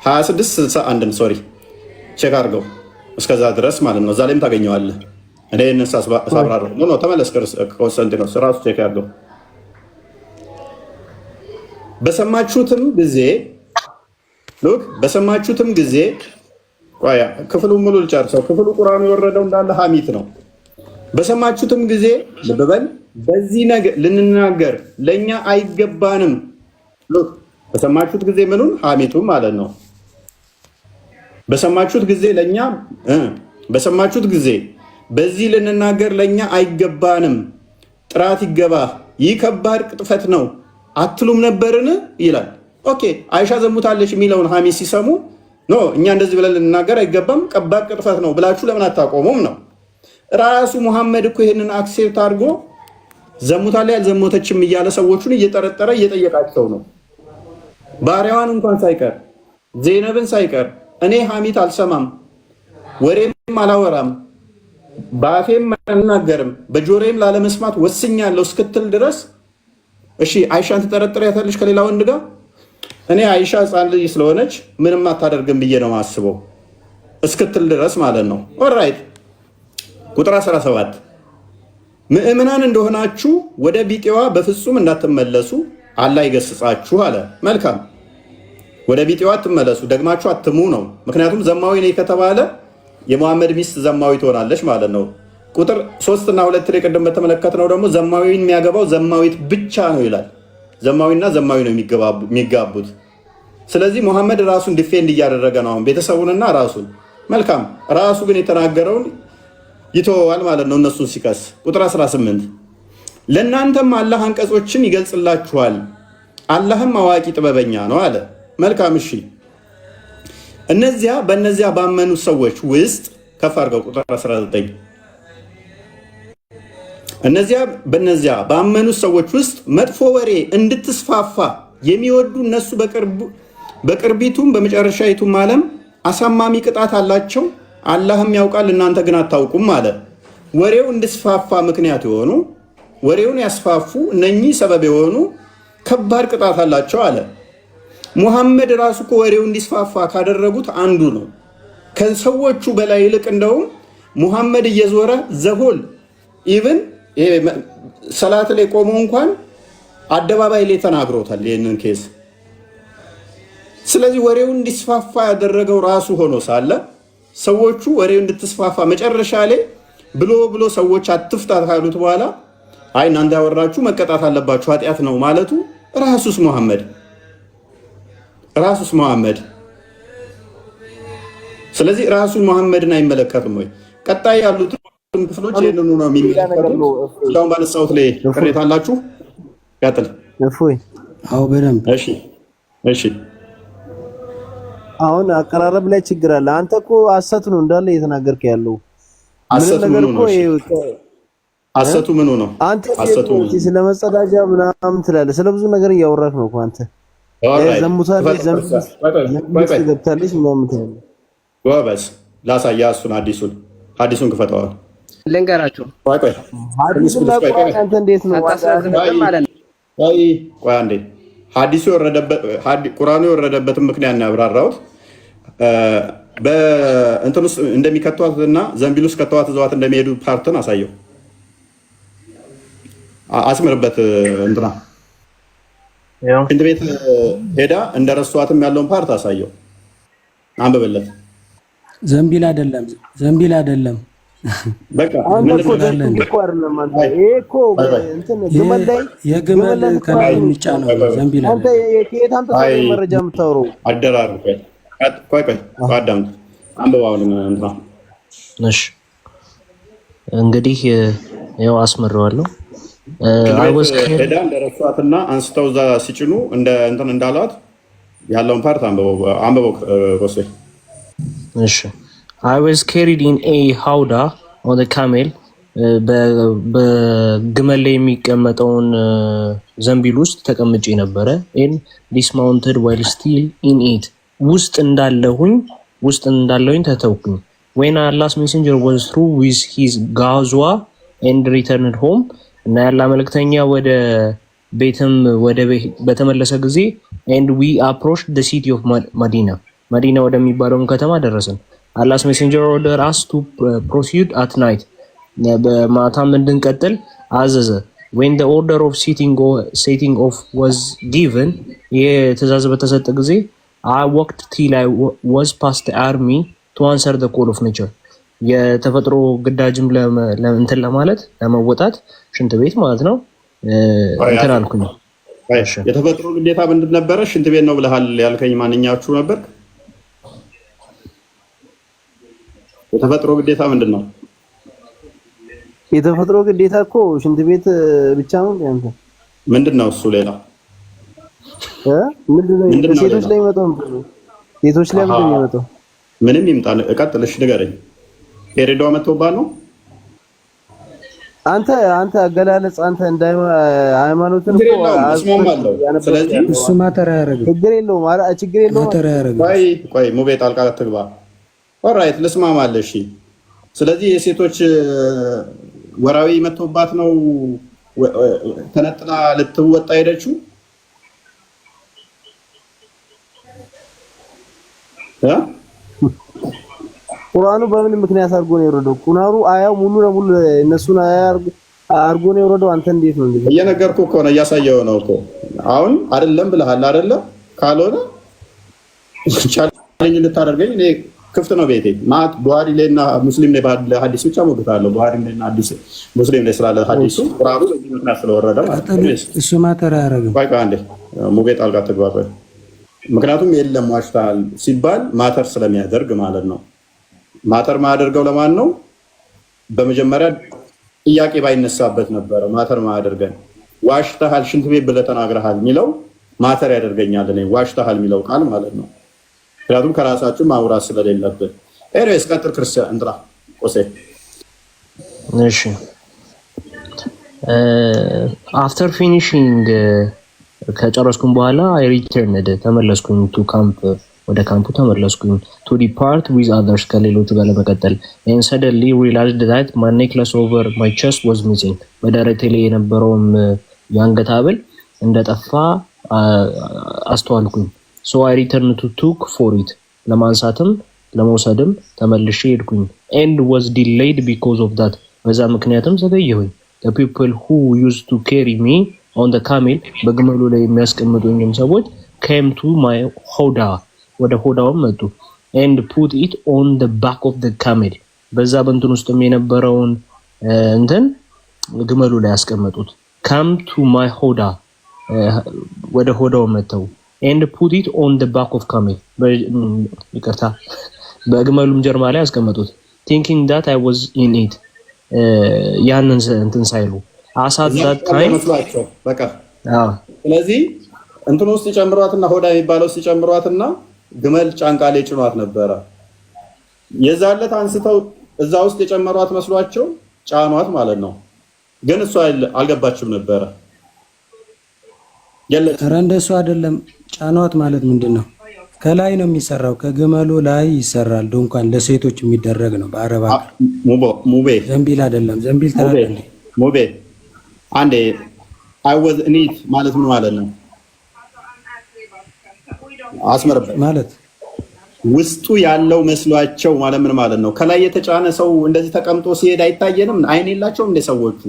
26 61 ሶሪ ቼክ አድርገው እስከዛ ድረስ ማለት ነው። እዛ ላይም ታገኘዋለህ። እኔ ይህን ሳብራራው ነው። ተመለስ ኮንስታንቲኖስ ራሱ ቼክ አድርገው። በሰማችሁትም ጊዜ ክፍሉ ሙሉ ልጨርሰው። ክፍሉ ቁርአኑ የወረደው እንዳለ ሐሚት ነው። በሰማችሁትም ጊዜ ልብ በል፣ በዚህ ነገር ልንናገር ለእኛ አይገባንም። በሰማችሁት ጊዜ ምኑን? ሐሚቱም ማለት ነው። በሰማችሁት ጊዜ በዚህ ልንናገር ለእኛ አይገባንም፣ ጥራት ይገባ፣ ይህ ከባድ ቅጥፈት ነው አትሉም ነበርን ይላል። ኦኬ አይሻ ዘሙታለች የሚለውን ሐሚት ሲሰሙ ኖ እኛ እንደዚህ ብለን ልንናገር አይገባም፣ ከባድ ቅጥፈት ነው ብላችሁ ለምን አታቆሙም ነው። ራሱ ሙሐመድ እኮ ይህንን አክሴፕት አድርጎ ዘሙታለች አልዘሞተችም እያለ ሰዎቹን እየጠረጠረ እየጠየቃቸው ነው። ባሪያዋን እንኳን ሳይቀር ዜነብን ሳይቀር እኔ ሐሚት አልሰማም፣ ወሬም አላወራም፣ በአፌም አልናገርም፣ በጆሮዬም ላለመስማት ወስኛለሁ እስክትል ድረስ እሺ አይሻን ትጠረጥሪያታለሽ ከሌላ ወንድ ጋር? እኔ አይሻ ሕፃን ልጅ ስለሆነች ምንም አታደርግም ብዬ ነው ማስበው እስክትል ድረስ ማለት ነው። ኦልራይት ቁጥር 17 ምእምናን እንደሆናችሁ ወደ ቢጤዋ በፍጹም እንዳትመለሱ አላህ ይገስጻችሁ አለ። መልካም ወደ ቢጤዋ አትመለሱ፣ ደግማችሁ አትሙ ነው። ምክንያቱም ዘማዊ ነኝ ከተባለ የሙሐመድ ሚስት ዘማዊ ትሆናለች ማለት ነው። ቁጥር 3 እና 2 ላይ ቅድም በተመለከትነው ደግሞ ዘማዊን የሚያገባው ዘማዊት ብቻ ነው ይላል። ዘማዊና ዘማዊ ነው የሚጋቡት። ስለዚህ ሙሐመድ ራሱን ዲፌንድ እያደረገ ነው አሁን ቤተሰቡንና ራሱን። መልካም ራሱ ግን የተናገረውን ይተወዋል ማለት ነው እነሱን ሲከስ። ቁጥር 18 ለእናንተም አላህ አንቀጾችን ይገልጽላችኋል፣ አላህም አዋቂ ጥበበኛ ነው አለ። መልካም እሺ፣ በእነዚያ ባመኑ ሰዎች ውስጥ ከፍ አድርገው ቁጥር 19 በእነዚያ ባመኑ ሰዎች ውስጥ መጥፎ ወሬ እንድትስፋፋ የሚወዱ እነሱ በቅርቢቱም በመጨረሻይቱም ዓለም አሳማሚ ቅጣት አላቸው፣ አላህም ያውቃል እናንተ ግን አታውቁም አለ። ወሬው እንዲስፋፋ ምክንያት የሆኑ ወሬውን ያስፋፉ እነኚህ ሰበብ የሆኑ ከባድ ቅጣት አላቸው አለ። ሙሐመድ ራሱ እኮ ወሬው እንዲስፋፋ ካደረጉት አንዱ ነው። ከሰዎቹ በላይ ይልቅ እንደውም ሙሐመድ እየዞረ ዘሆል ኢቭን ሰላት ላይ ቆሞ እንኳን አደባባይ ላይ ተናግሮታል። ይህንን ኬስ ስለዚህ ወሬው እንዲስፋፋ ያደረገው ራሱ ሆኖ ሳለ ሰዎቹ ወሬው እንድትስፋፋ መጨረሻ ላይ ብሎ ሰዎች አትፍታ ካሉት በኋላ አይ እናንተ ያወራችሁ መቀጣት አለባችሁ ኃጢአት ነው ማለቱ ራሱስ መሐመድ ስለዚህ ራሱን መሐመድን አይመለከትም ወይ? ቀጣይ ያሉት ክፍሎች ይሄንኑ ነው የሚመለከቱት። እስካሁን ባነሳሁት ላይ ቅሬታ አላችሁ? ያጥል እፎይ። አዎ በደንብ እሺ። አሁን አቀራረብ ላይ ችግር አለ። አንተ እኮ ሐሰት ነው እንዳለ እየተናገርክ ያለው። ሐሰቱ ምኑ ነው? አንተ ስለ መጸዳጃ ምናምን ትላለህ። ስለ ብዙ ነገር እያወራህ ነው እኮ አንተ። ዘሙታለች ገብታለች ምናምን ትላለህ። ጎበዝ ላሳያ እሱን ሐዲሱን ክፈተዋል። ልንገራችሁ ሐዲሱን አንተ እንዴት ነው ቆይ አንዴ ሐዲሱ ቁርአኑ የወረደበትን ምክንያት ነው ያብራራሁት። በእንትን ውስጥ እንደሚከቷትና ዘንቢል ውስጥ ከተዋት ዘዋት እንደሚሄዱ ፓርትን አሳየው። አስምርበት እንትና ሽንት ቤት ሄዳ እንደረሷትም ያለውን ፓርት አሳየው። አንብበለት። ዘንቢል አይደለም በቃ የግመል ከላይ የሚጫነው ዘንቢል አንተ ከየት አንተ መረጃ የምታወራው? አደራሩ ቆይ አዳምጥ። አንብባውን እንትና እሺ እንግዲህ ያው አስመረዋለሁ። ሄዳ እንደረሷትና አንስተው እዛ ሲጭኑ እንትን እንዳላት ያለውን ፓርት አንብበው ኮሴ። እሺ I was carried in a howdah on the camel በግመል ላይ የሚቀመጠውን ዘንቢል ውስጥ ተቀምጬ ነበረ። in dismounted while still in it ውስጥ እንዳለሁኝ ተተውኩኝ። when Allah's messenger was through with his ghazwa and returned home እና ያላ መልእክተኛ ወደ ቤትም በተመለሰ ጊዜ and we approached the city of መዲና ወደሚባለው ከተማ ደረስን። Allah's messenger ordered us to proceed at night በማታም እንድንቀጥል አዘዘ። when the order of setting off was given የትእዛዝ በተሰጠ ጊዜ I walked till I was past the army to answer the call of nature የተፈጥሮ ግዳጅም እንትን ለማለት ለመወጣት ሽንት ቤት ማለት ነው እንትን አልኩኝ። የተፈጥሮ ግዴታ ምንድን ነበረ? ሽንት ቤት ነው ብለሃል ያልከኝ ማንኛችሁ ነበር? የተፈጥሮ ግዴታ ምንድን ነው? የተፈጥሮ ግዴታ እኮ ሽንት ቤት ብቻ ነው። ያንተ ምንድን ነው እሱ? ሌላ ምንድን ነው? ሴቶች ላይ መጣው ሴቶች ላይ ምንድን ነው የመጣው? ምንም ይምጣ። ቀጥልሽ ንገረኝ። ፔሬዷ መጥቶባት ነው? አንተ አገላለጽ አንተ እንደ ሃይማኖትን እኮ አስማማለሁ። ስለዚህ እሱ ማተራ ያረጋል። ችግር የለውም። ማተራ ያረጋል። ቆይ ሙቤ ጣልቃ ትግባ። ኦልራይት ልስማማለሽ። ስለዚህ የሴቶች ወራዊ መጥቶባት ነው ተነጥላ ልትወጣ ሄደችው። ቁርአኑ በምን ምክንያት አድርጎ ነው የወረደው? ቁርአኑ አያው ሙሉ ለሙሉ እነሱን አድርጎ ነው የወረደው። አንተ እንዴት ነው እንዴ? እየነገርኩህ እኮ ነው፣ እያሳየው ነው እኮ። አሁን አይደለም ብለሃል አይደለ? ካልሆነ ቻሌንጅ ልታደርገኝ እኔ ክፍት ነው ቤቴ። ማት ቡሃሪ ላይና ሙስሊም ላይ ባለ ሐዲስ ብቻ ሞግታለሁ። ቡሃሪ ላይና ሐዲስ ሙስሊም ላይ ስላለ ሐዲሱ ቁርአኑ በዚህ ምክንያት ስለወረደ ማለት ነው። እሱ ማተራ ያረጋል። ቆይ አንዴ ሙቤ ጣልቃ ትግባ። ምክንያቱም የለም ዋሽታል ሲባል ማተር ስለሚያደርግ ማለት ነው። ማተር ማያደርገው ለማን ነው? በመጀመሪያ ጥያቄ ባይነሳበት ነበረ ማተር ማያደርገን። ዋሽተሃል ሽንት ቤት ብለህ ተናግረሃል የሚለው ማተር ያደርገኛል እኔ ዋሽተሃል የሚለው ቃል ማለት ነው። ምክንያቱም ከራሳችሁ ማውራት ስለሌለብን። ኤኒዌይስ ቀጥል ክርስቲያን እንጥራ ቆሴ። እሺ አፍተር ፊኒሺንግ ከጨረስኩኝ በኋላ አይ ሪተርንድ ተመለስኩኝ ቱ ካምፕ ወደ ካምፑ ተመለስኩኝ ቱ ዲፓርት ዊዝ አዘርስ ከሌሎቹ ጋር ለመቀጠል and suddenly realized that my necklace over my chest was missing በደረቴ ላይ የነበረውም የአንገት ሐብል እንደጠፋ አስተዋልኩኝ። so I returned to took for it ለማንሳትም ለመውሰድም ተመልሼ ሄድኩኝ and was delayed because of that በዛ ምክንያትም ዘገየሁኝ። the people who used to carry me on the camel በግመሉ ላይ የሚያስቀምጡኝም ሰዎች came to my hoda ወደ ሆዳው መጡ and put it on the back of the camel በዛ በእንትን ውስጥ የነበረውን እንትን ግመሉ ላይ ያስቀመጡት come to my hoda ወደ ሆዳው መተው and put it on the back of camel ይቅርታ በግመሉም ጀርባ ላይ ያስቀመጡት thinking that I was in it ያንን እንትን ሳይሉ አሳት that time በቃ ስለዚህ እንትን ውስጥ ይጨምሯትና ሆዳ የሚባለው ሲጨምሯትና ግመል ጫንቃ ላይ ጭኗት ነበረ የዛለት አንስተው እዛ ውስጥ የጨመሯት መስሏቸው ጫኗት ማለት ነው ግን እሷ አልገባችም ነበረ ኧረ እንደሱ አይደለም ጫኗት ማለት ምንድነው ከላይ ነው የሚሰራው ከግመሉ ላይ ይሰራል ድንኳን ለሴቶች የሚደረግ ነው በአረባ ሙቤ ዘንቢል አይደለም ዘንቢል ተራቀለ ሙቤ አንዴ I was in it ማለት ምን ማለት ነው አስመረበት ማለት ውስጡ ያለው መስሏቸው ማለት ምን ማለት ነው ከላይ የተጫነ ሰው እንደዚህ ተቀምጦ ሲሄድ አይታየንም አይን የላቸውም እንደ ሰዎቹ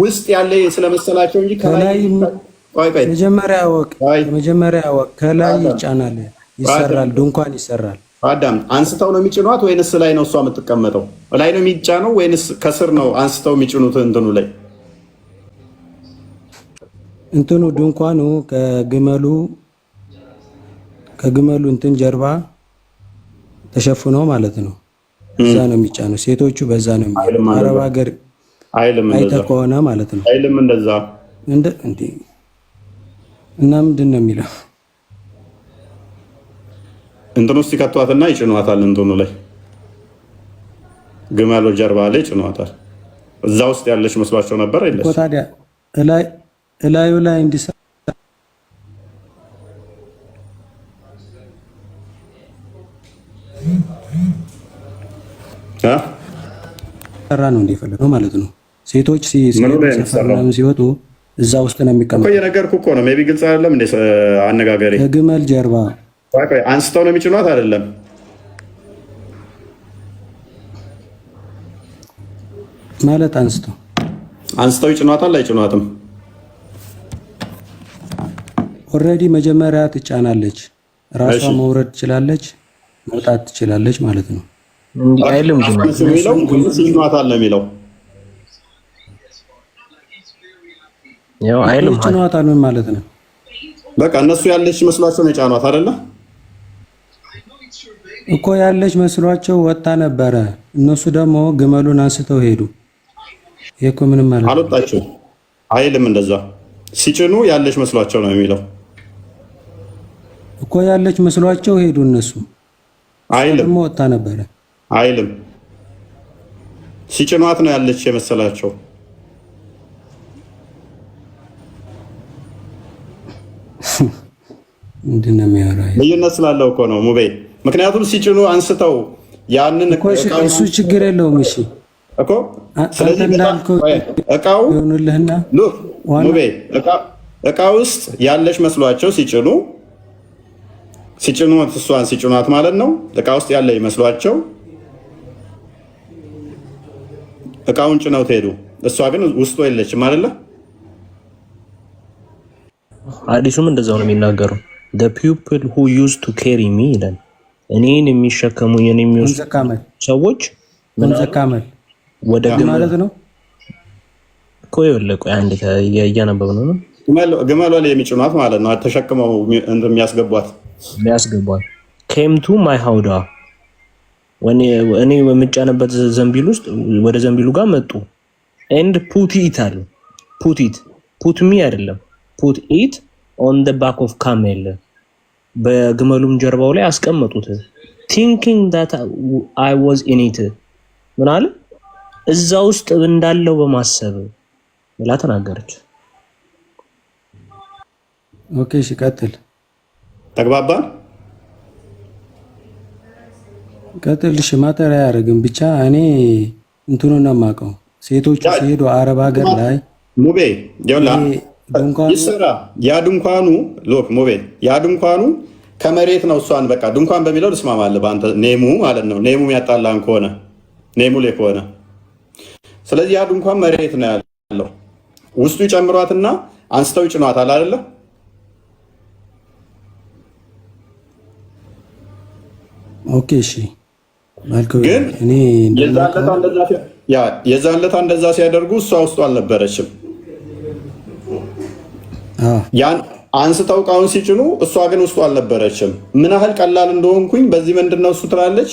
ውስጥ ያለ ስለመሰላቸው እንጂ ከላይ መጀመሪያ ወቅ ከላይ ይጫናል ይሰራል ድንኳን ይሰራል አዳም አንስተው ነው የሚጭኗት ወይንስ ላይ ነው እሷ የምትቀመጠው ላይ ነው የሚጫነው ወይንስ ከስር ነው አንስተው የሚጭኑት እንትኑ ላይ እንትኑ ድንኳኑ ከግመሉ እንትን ጀርባ ተሸፍኖ ማለት ነው እዛ ነው የሚጫነው ሴቶቹ በዛ ነው የሚጫነው አረብ ሀገር አይልም እንደዛ ከሆነ ማለት ነው አይልም እንደዛ እንዴ እና ምንድነው የሚለው እንትኑ ውስጥ ይከቷትና ይጭኗታል እንትኑ ላይ ግመሉ ጀርባ ላይ ይጭኗታል እዛ ውስጥ ያለች መስሏቸው ነበር አይደል ታዲያ እላዩ ላይ እንዲሰራ ነው እንደፈለገው ማለት ነው ሴቶች ሲወጡ እዛ ውስጥ ነው የሚቀመጡት እኮ የነገርኩህ እኮ ነው ሜቢ ግልጽ አይደለም እንደ አነጋገሬ ከግመል ጀርባ አንስተው ነው የሚጭኗት አይደለም ማለት አንስተው ይጭኗታል አይጭኗትም ኦሬዲ መጀመሪያ ትጫናለች ራሷ መውረድ ትችላለች መውጣት ትችላለች ማለት ነው እንዴ አይልም ግን ይጭኗታል ነው የሚለው ያው አይልም ይጭኗታል ማለት ነው በቃ እነሱ ያለች መስሏቸው ነው ጫኗት አይደለ እኮ ያለች መስሏቸው ወጣ ነበረ እነሱ ደግሞ ግመሉን አንስተው ሄዱ ይሄ ምንም ማለት አልወጣቸው አይልም እንደዛ ሲጭኑ ያለች መስሏቸው ነው የሚለው እኮ ያለች መስሏቸው ሄዱ እነሱ አይልም ወጣ ነበረ አይልም ሲጭኗት ነው ያለች የመሰላቸው ምንድነው የሚያወራው ልዩነት ስላለው እኮ ነው ሙቤ ምክንያቱም ሲጭኑ አንስተው ያንን እሱ ችግር የለውም እሺ እኮ ስለዚህ እቃው ይሁንልህና ሙቤ እቃ ውስጥ ያለች መስሏቸው ሲጭኑት እሷን ሲጭኗት ማለት ነው እቃ ውስጥ ያለ መስሏቸው እቃውን ጭነው ሄዱ እሷ ግን ውስጡ የለችም አይደለ አዲሱም እንደዛው ነው የሚናገረው the people who used to carry me ይላል እኔን የሚሸከሙኝ እኔን የሚወስዱ ሰዎች ምን ዘካመል ወደ ማለት ነው እኮ ይወለቁ አንድ እያነበብነው ነው ግመሏ ላይ የሚጭኗት ማለት ነው ተሸክመው የሚያስገቧት came to my hoda እኔ በመጫነበት ዘንቢል ውስጥ ወደ ዘንቢሉ ጋር መጡ and put it አሉ put me አይደለም put it on the back of camel በግመሉም ጀርባው ላይ አስቀመጡት thinking that I was in it ምን አለ እዛ ውስጥ እንዳለው በማሰብ ብላ ተናገረች ኦኬ እሺ ቀጥል ተግባባን ቀጥል እሺ ማተሪያ ያደርግም ብቻ እኔ እንትኑን ነው የማውቀው ሴቶቹ ሲሄዱ አረብ ሀገር ላይ ሙቤ ይሰራ ያ ድንኳኑ ሎክ ሙቤ ያ ድንኳኑ ከመሬት ነው እሷን በቃ ድንኳን በሚለው ልስማማለህ በአንተ ኔሙ ማለት ነው ኔሙ ያጣላን ከሆነ ኔሙ ላይ ከሆነ ስለዚህ ያ ድንኳን መሬት ነው ያለው ውስጡ ይጨምሯትና አንስተው ይጭኗታል አይደለ ኦኬ እሺ ማልከው ግን እኔ የዛለታ እንደዛ ሲያደርጉ እሷ ውስጡ አልነበረችም። ያን አንስተው እቃውን ሲጭኑ እሷ ግን ውስጡ አልነበረችም። ምን ያህል ቀላል እንደሆንኩኝ በዚህ ምንድነው እሱ ትላለች።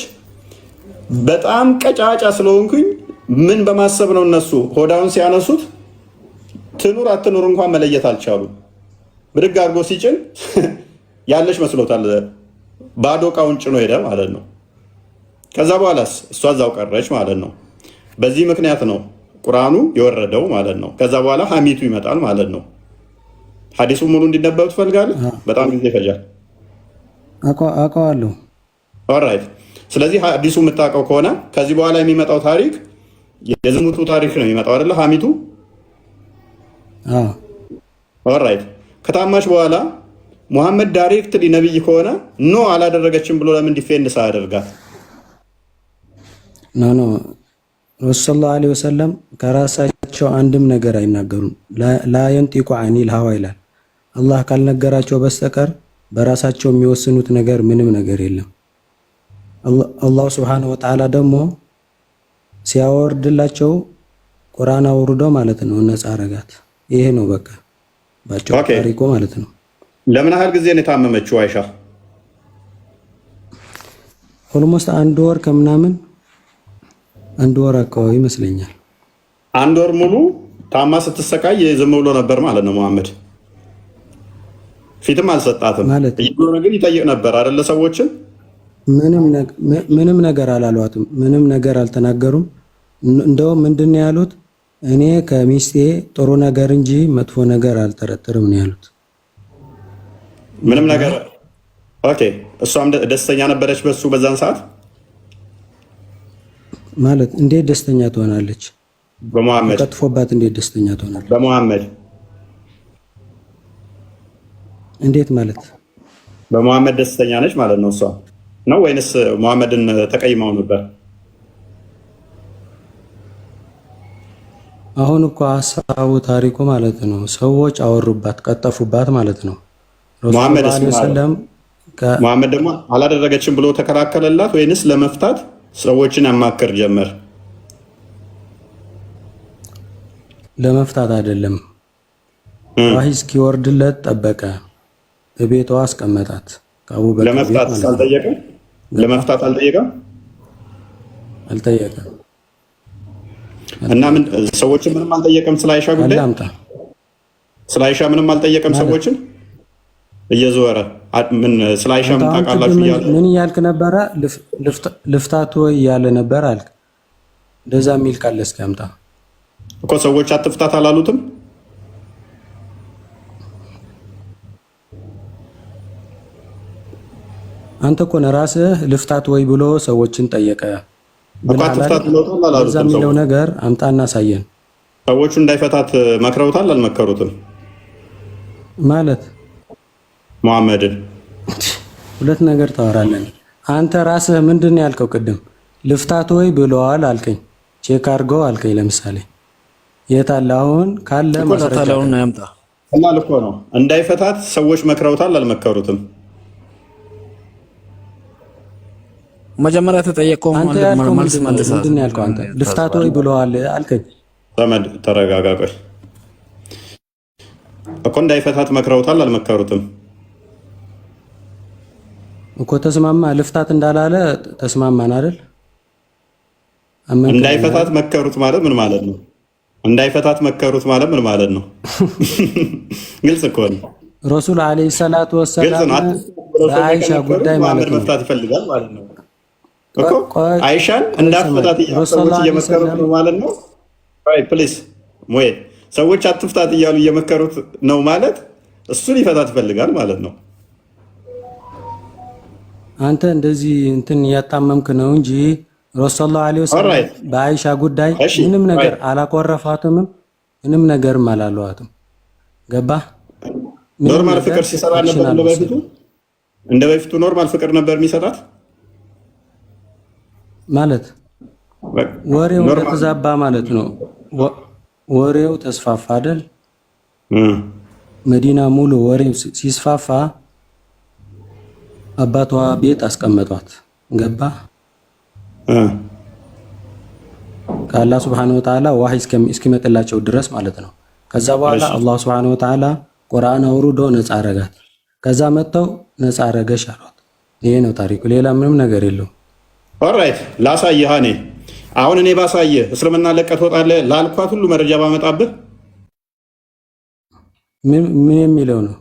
በጣም ቀጫጫ ስለሆንኩኝ ምን በማሰብ ነው እነሱ ሆዳውን ሲያነሱት ትኑር አትኑር እንኳን መለየት አልቻሉም። ብድግ አድርጎ ሲጭን ያለች መስሎታል። ባዶ እቃውን ጭኖ ሄደ ማለት ነው። ከዛ በኋላስ እሷ እዛው ቀረች ማለት ነው። በዚህ ምክንያት ነው ቁርአኑ የወረደው ማለት ነው። ከዛ በኋላ ሐሚቱ ይመጣል ማለት ነው። ሐዲሱ ሙሉ እንዲነበብ ትፈልጋለህ? በጣም ጊዜ ይፈጃል። አውቀዋለሁ። ኦልራይት። ስለዚህ ሐዲሱ የምታውቀው ከሆነ ከዚህ በኋላ የሚመጣው ታሪክ የዝሙቱ ታሪክ ነው የሚመጣው አይደለ? ሐሚቱ ኦልራይት። ከታማች በኋላ ሙሐመድ ዳይሬክትሊ ነብይ ከሆነ ኖ አላደረገችም ብሎ ለምን ዲፌንድ ሳያደርጋት? ኖ ረሱል ሰለላሁ ዐለይሂ ወሰለም ከራሳቸው አንድም ነገር አይናገሩም። ላ የንጢቁ ዐኒል ሀዋ ይላል። አላህ ካልነገራቸው በስተቀር በራሳቸው የሚወስኑት ነገር ምንም ነገር የለም። አላህ ሱብሓነሁ ወተዓላ ደግሞ ሲያወርድላቸው ቁርአን አውርዶ ማለት ነው ነፃ አረጋት። ይሄ ነው በቃ ባጭሩ ታሪኩ ማለት ነው። ለምን ያህል ጊዜ ነው የታመመችው አይሻ? ኦልሞስት አንድ ወር ከምናምን አንድ ወር አካባቢ ይመስለኛል። አንድ ወር ሙሉ ታማ ስትሰቃይ ዝም ብሎ ነበር ማለት ነው መሐመድ። ፊትም አልሰጣትም ማለት ግን ይጠይቅ ነበር አይደለ? ሰዎችን ምንም ነገር አላሏትም። ምንም ነገር አልተናገሩም። እንደውም ምንድን ነው ያሉት? እኔ ከሚስቴ ጥሩ ነገር እንጂ መጥፎ ነገር አልጠረጥርም ነው ያሉት። ምንም ነገር ኦኬ። እሷም ደስተኛ ነበረች በሱ በዛን ሰዓት ማለት እንዴት ደስተኛ ትሆናለች? በመሐመድ ተጠጥፎባት እንዴት ደስተኛ ትሆናለች? በመሐመድ እንዴት ማለት በመሐመድ ደስተኛ ነች ማለት ነው እሷ ነው ወይንስ መሐመድን ተቀይመው ነበር? አሁን እኮ ሐሳቡ ታሪኩ ማለት ነው ሰዎች አወሩባት፣ ቀጠፉባት ማለት ነው። መሐመድ ደግሞ አላደረገችም ብሎ ተከራከለላት ወይንስ ለመፍታት ሰዎችን ያማክር ጀመር? ለመፍታት አይደለም። ዋሂ እስኪወርድለት ጠበቀ። በቤቷ አስቀመጣት። ከአቡበክር ለመፍታት አልጠየቀም። ለመፍታት አልጠየቀም። እና ምን ሰዎችን ምንም አልጠየቀም። ስለ አይሻ ጉዳይ ስለ አይሻ ምንም አልጠየቀም። ሰዎችን እየዞረ ምን ስለ አይሻ ምን ታውቃላችሁ እያለ ምን እያልክ ነበረ? ልፍታት ወይ እያለ ነበር አልክ። እንደዛ የሚል ካለ እስኪ አምጣ እኮ። ሰዎች አትፍታት አላሉትም? አንተ እኮ ነው ራስህ ልፍታት ወይ ብሎ ሰዎችን ጠየቀ። እዛ የሚለው ነገር አምጣና አሳየን። ሰዎቹ እንዳይፈታት መክረውታል አልመከሩትም? ማለት መሐመድን ሁለት ነገር ታወራለን። አንተ ራስህ ምንድን ነው ያልከው? ቅድም ልፍታት ወይ ብለዋል አልከኝ። ቼክ አድርገው አልከኝ። ለምሳሌ የት አለ? አሁን ካለ ማስረጃውን ያምጣ እና ልኮ ነው እንዳይፈታት ሰዎች መክረውታል አልመከሩትም? መጀመሪያ ተጠየቀው መልስ መልስ። ምንድን ነው ያልከው? አንተ ልፍታት ወይ ብለዋል አልከኝ። ዘመድ ተረጋጋ። ቆይ እኮ እንዳይፈታት መክረውታል አልመከሩትም እኮ? ተስማማ። ልፍታት እንዳላለ ተስማማን አይደል? እንዳይፈታት መከሩት ማለት ምን ማለት ነው? እንዳይፈታት መከሩት ማለት ምን ማለት ነው? ግልጽ እኮ ነው። ረሱል አለይሂ ሰላቱ ወሰላም በአይሻ ጉዳይ ማለት ነው መፍታት ይፈልጋል ማለት ነው እኮ። አይሻን እንዳትፈታት ሰዎች እየመከሩት ነው ማለት ነው። አይ ፕሊዝ ሞይ ሰዎች አትፍታት እያሉ እየመከሩት ነው ማለት እሱን ይፈታት ይፈልጋል ማለት ነው። አንተ እንደዚህ እንትን እያጣመምክ ነው እንጂ ረሱል ዐለይሂ ወሰለም በአይሻ ጉዳይ ምንም ነገር አላቆረፋትም፣ ምንም ነገርም አላለዋትም። ገባህ? ኖርማል ፍቅር ሲሰራ ነበር እንደ በፊቱ ኖርማል ፍቅር ነበር የሚሰጣት ማለት ወሬው እንደተዛባ ማለት ነው። ወሬው ተስፋፋ አይደል? መዲና ሙሉ ወሬው ሲስፋፋ አባቷ ቤት አስቀመጧት። ገባ ከአላህ ሱብሓነሁ ወተዓላ ዋህይ እስኪመጥላቸው ድረስ ማለት ነው። ከዛ በኋላ አላህ ሱብሓነሁ ወተዓላ ቁርአን አውርዶ ነፃ አረጋት። ከዛ መጥተው ነፃ አረገሽ አሏት። ይሄ ነው ታሪኩ፣ ሌላ ምንም ነገር የለውም። ኦልራይት ላሳየህ። እኔ አሁን እኔ ባሳየህ እስልምና ለቀህ ትወጣለህ ላልኳት ሁሉ መረጃ ባመጣብህ ምን የሚለው ነው?